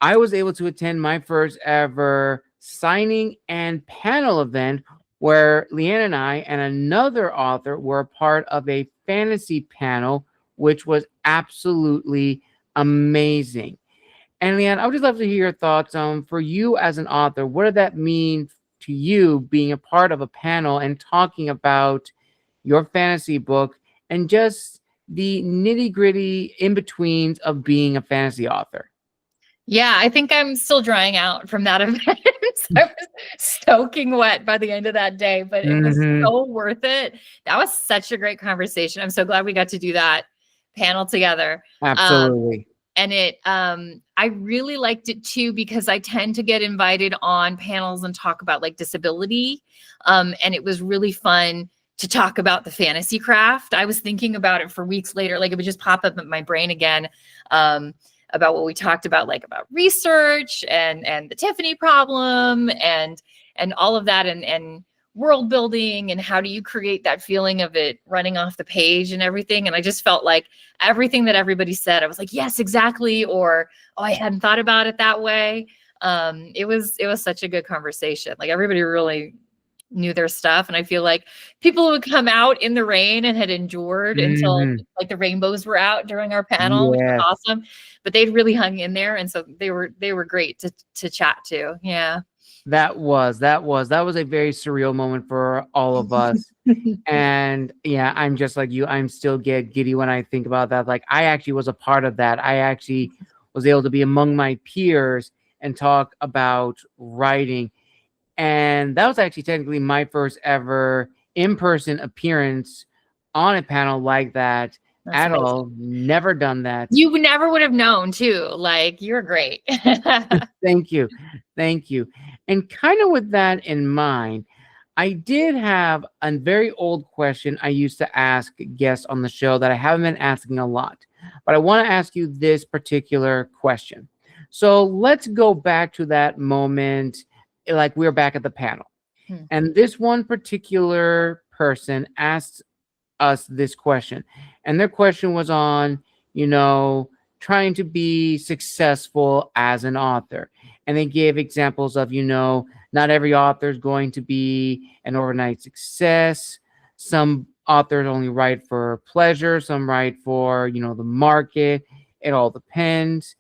I was able to attend my first ever signing and panel event where Leanne and I and another author were a part of a fantasy panel, which was absolutely amazing. And Leanne, I would just love to hear your thoughts on, for you as an author, what did that mean to you being a part of a panel and talking about your fantasy book and just the nitty gritty in betweens of being a fantasy author? Yeah, I think I'm still drying out from that event. I was soaking wet by the end of that day, but it was so worth it. That was such a great conversation. I'm so glad we got to do that panel together. Absolutely. And I really liked it too, because I tend to get invited on panels and talk about like disability. And it was really fun to talk about the fantasy craft. I was thinking about it for weeks later, like it would just pop up in my brain again. About what we talked about, like about research and the Tiffany problem and all of that, and world building, and how do you create that feeling of it running off the page and everything. And I just felt like everything that everybody said, I was like, yes, exactly. Or, oh, I hadn't thought about it that way. It was such a good conversation. Like everybody really knew their stuff. And I feel like people would come out in the rain and had endured until like the rainbows were out during our panel, which was awesome, but they'd really hung in there. And so they were great to chat to. Yeah. That was a very surreal moment for all of us. And yeah, I'm just like you. I'm still get giddy when I think about that. Like I actually was a part of that. I actually was able to be among my peers and talk about writing. And that was actually technically my first ever in-person appearance on a panel like that. That's at amazing. All. Never done that. You never would have known too. Like you're great. Thank you. And kind of with that in mind, I did have a very old question I used to ask guests on the show that I haven't been asking a lot, but I want to ask you this particular question. So let's go back to that moment, like we're back at the panel. And this one particular person asked us this question. And their question was on, trying to be successful as an author. And they gave examples of, not every author is going to be an overnight success. Some authors only write for pleasure. Some write for, the market. It all depends.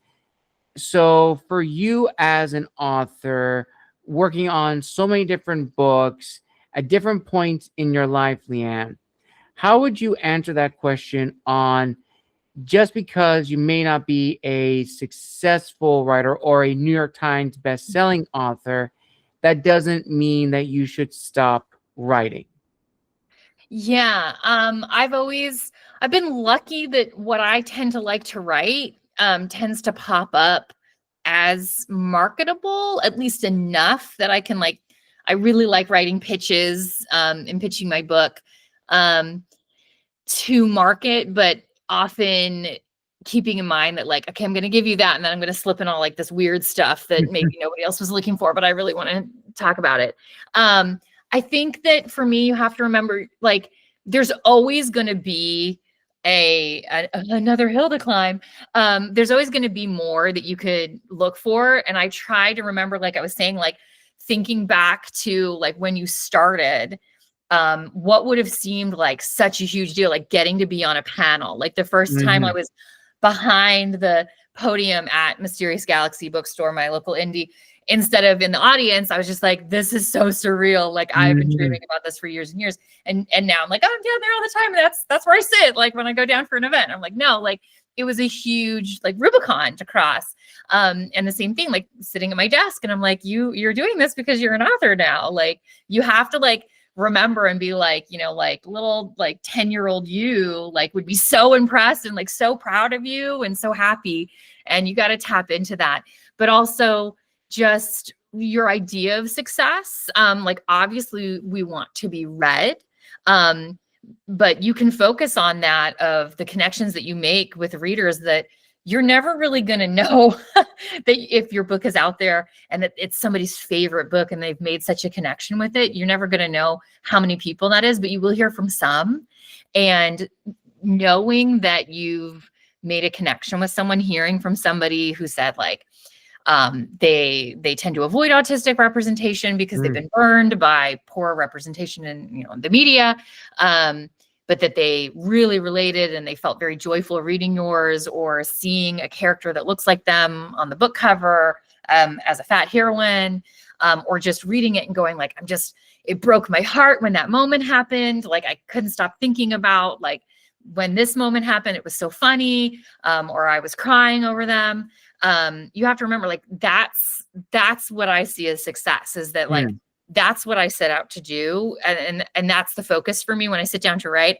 So for you as an author, working on so many different books at different points in your life, Leanne, how would you answer that question on just because you may not be a successful writer or a New York Times best-selling author, that doesn't mean that you should stop writing? Yeah. I've been lucky that what I tend to like to write tends to pop up as marketable, at least enough that I can I really like writing pitches and pitching my book to market, but often keeping in mind that okay, I'm going to give you that, and then I'm going to slip in all this weird stuff that maybe nobody else was looking for, but I really want to talk about it. I think that for me, you have to remember, there's always going to be another hill to climb. There's always going to be more that you could look for. And I try to remember, like I was saying, thinking back to like when you started, what would have seemed like such a huge deal, like getting to be on a panel. Like the first time I was behind the podium at Mysterious Galaxy Bookstore, my local indie, instead of in the audience, I was just like, this is so surreal. Like I've been dreaming about this for years and years. And now I'm like, oh, I'm down there all the time. And that's where I sit. Like when I go down for an event, I'm like, no, like it was a huge like Rubicon to cross. And the same thing, like sitting at my desk and I'm like, you're doing this because you're an author now. Like you have to like remember and be like, you know, like little like 10-year-old you like would be so impressed and like so proud of you and so happy. And you got to tap into that. But also just your idea of success. Like obviously we want to be read. But you can focus on that of the connections that you make with readers that you're never really going to know that if your book is out there and that it's somebody's favorite book and they've made such a connection with it, you're never going to know how many people that is, but you will hear from some. And knowing that you've made a connection with someone, hearing from somebody who said like, they tend to avoid autistic representation because they've been burned by poor representation in, you know, the media. But that they really related and they felt very joyful reading yours or seeing a character that looks like them on the book cover as a fat heroine, or just reading it and going like, it broke my heart when that moment happened. Like I couldn't stop thinking about like when this moment happened, it was so funny, or I was crying over them. You have to remember like, that's what I see as success is that like, that's what I set out to do. And that's the focus for me when I sit down to write.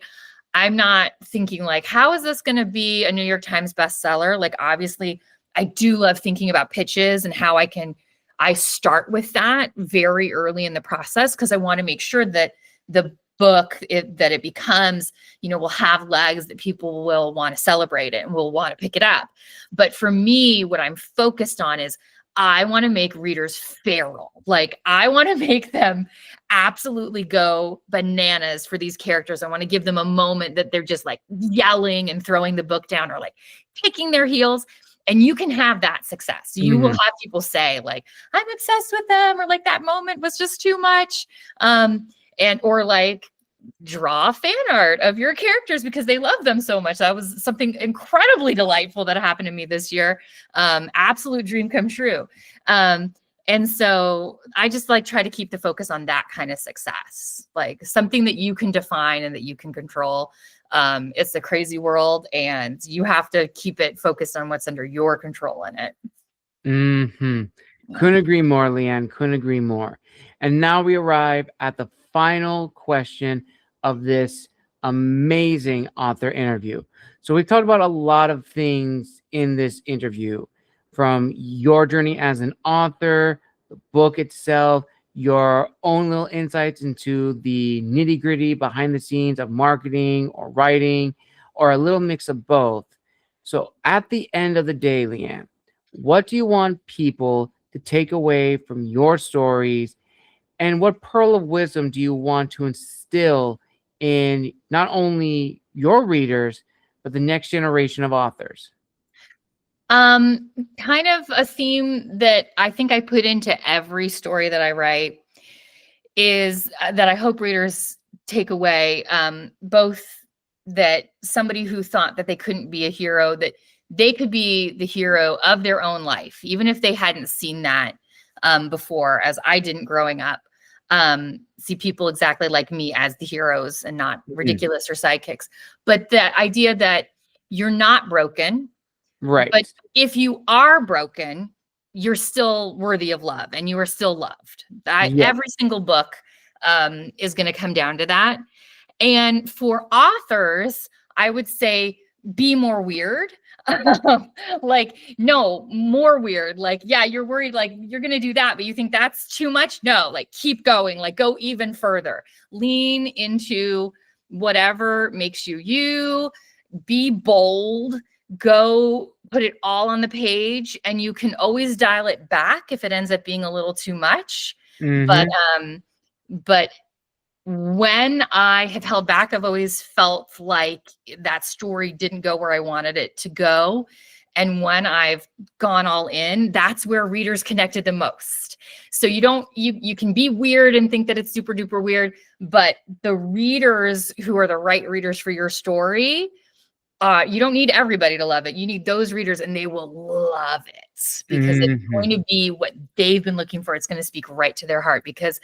I'm not thinking like, how is this going to be a New York Times bestseller? Like, obviously I do love thinking about pitches and how I start with that very early in the process. Cause I want to make sure that the book that it becomes, you know, will have legs that people will want to celebrate it and will want to pick it up. But for me, what I'm focused on is I want to make readers feral. Like I want to make them absolutely go bananas for these characters. I want to give them a moment that they're just like yelling and throwing the book down or like kicking their heels. And you can have that success. You will have people say like, I'm obsessed with them, or like that moment was just too much. Or like draw fan art of your characters because they love them so much. That was something incredibly delightful that happened to me this year. Absolute dream come true. And so I just like try to keep the focus on that kind of success, like something that you can define and that you can control. It's a crazy world and you have to keep it focused on what's under your control in it. Yeah. Couldn't agree more, Leanne. Couldn't agree more. And now we arrive at the final question of this amazing author interview. So we've talked about a lot of things in this interview, from your journey as an author, the book itself, your own little insights into the nitty-gritty behind the scenes of marketing or writing, or a little mix of both. So at the end of the day, Leanne, what do you want people to take away from your stories? And what pearl of wisdom do you want to instill in not only your readers, but the next generation of authors? Kind of a theme that I think I put into every story that I write is that I hope readers take away, both that somebody who thought that they couldn't be a hero, that they could be the hero of their own life, even if they hadn't seen that before, as I didn't growing up. See people exactly like me as the heroes and not ridiculous or sidekicks. But the idea that you're not broken, right? But if you are broken, you're still worthy of love and you are still loved. Every single book is going to come down to that. And for authors, I would say be more weird. Like, no, more weird. Like, yeah, you're worried, like you're going to do that, but you think that's too much. No, like keep going, like go even further, lean into whatever makes you, be bold, go put it all on the page, and you can always dial it back if it ends up being a little too much. But when I have held back, I've always felt like that story didn't go where I wanted it to go. And when I've gone all in, that's where readers connected the most. So you can be weird and think that it's super duper weird, but the readers who are the right readers for your story, you don't need everybody to love it. You need those readers, and they will love it because it's going to be what they've been looking for. It's going to speak right to their heart, because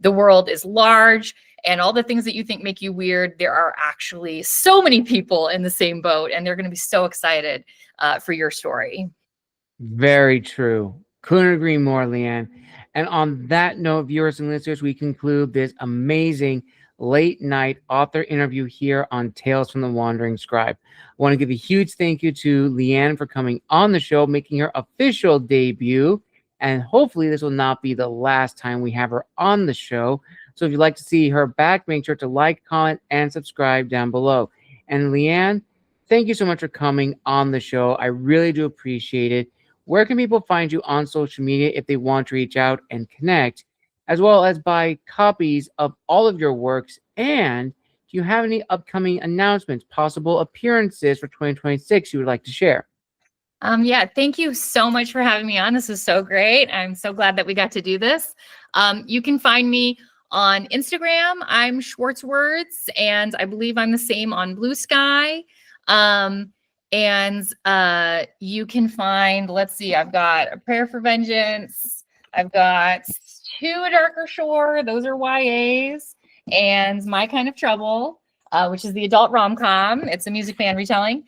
the world is large, and all the things that you think make you weird, there are actually so many people in the same boat, and they're going to be so excited for your story. Very true. Couldn't agree more, Leanne. And on that note, viewers and listeners, we conclude this amazing late night author interview here on Tales from the Wandering Scribe. I want to give a huge thank you to Leanne for coming on the show, making her official debut. And hopefully this will not be the last time we have her on the show. So if you'd like to see her back, make sure to like, comment, and subscribe down below. And Leanne, thank you so much for coming on the show. I really do appreciate it. Where can people find you on social media if they want to reach out and connect, as well as buy copies of all of your works? And do you have any upcoming announcements, possible appearances for 2026 you would like to share? Yeah, thank you so much for having me on. This is so great. I'm so glad that we got to do this. You can find me on Instagram. I'm Schwartz Words, and I believe I'm the same on Blue Sky. And you can find, let's see, I've got A Prayer for Vengeance. I've got To a Darker Shore. Those are YAs. And My Kind of Trouble, which is the adult rom-com. It's a music fan retelling.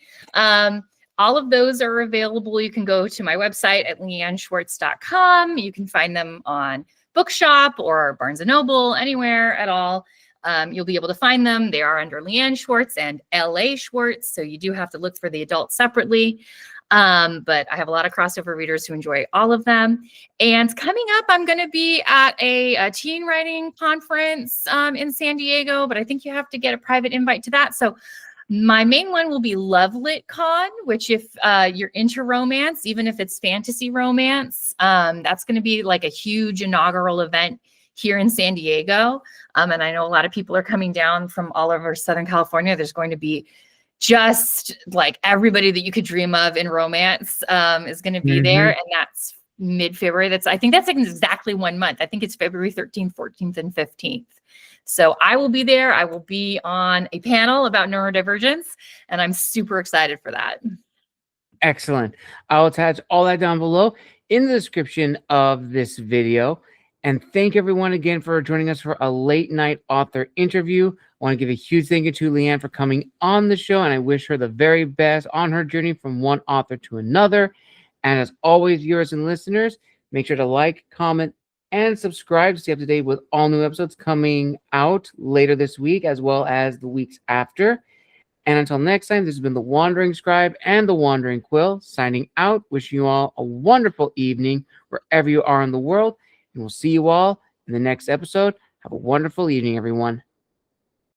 All of those are available. You can go to my website at leanneschwartz.com. You can find them on Bookshop or Barnes & Noble, anywhere at all. You'll be able to find them. They are under Leanne Schwartz and L.A. Schwartz, so you do have to look for the adults separately. But I have a lot of crossover readers who enjoy all of them. And coming up, I'm going to be at a teen writing conference in San Diego, but I think you have to get a private invite to that. So my main one will be Love Lit Con, which if you're into romance, even if it's fantasy romance, that's going to be like a huge inaugural event here in San Diego. And I know a lot of people are coming down from all over Southern California. There's going to be just like everybody that you could dream of in romance is going to be there. And that's mid-February. I think that's exactly 1 month. I think it's February 13th, 14th, and 15th. So I will be there. I will be on a panel about neurodivergence, and I'm super excited for that. Excellent. I'll attach all that down below in the description of this video. And thank everyone again for joining us for a late night author interview. I want to give a huge thank you to Leanne for coming on the show, and I wish her the very best on her journey from one author to another. And as always, viewers and listeners, make sure to like, comment, and subscribe to stay up to date with all new episodes coming out later this week, as well as the weeks after. And until next time, this has been The Wandering Scribe and The Wandering Quill, signing out, wishing you all a wonderful evening wherever you are in the world. And we'll see you all in the next episode. Have a wonderful evening, everyone.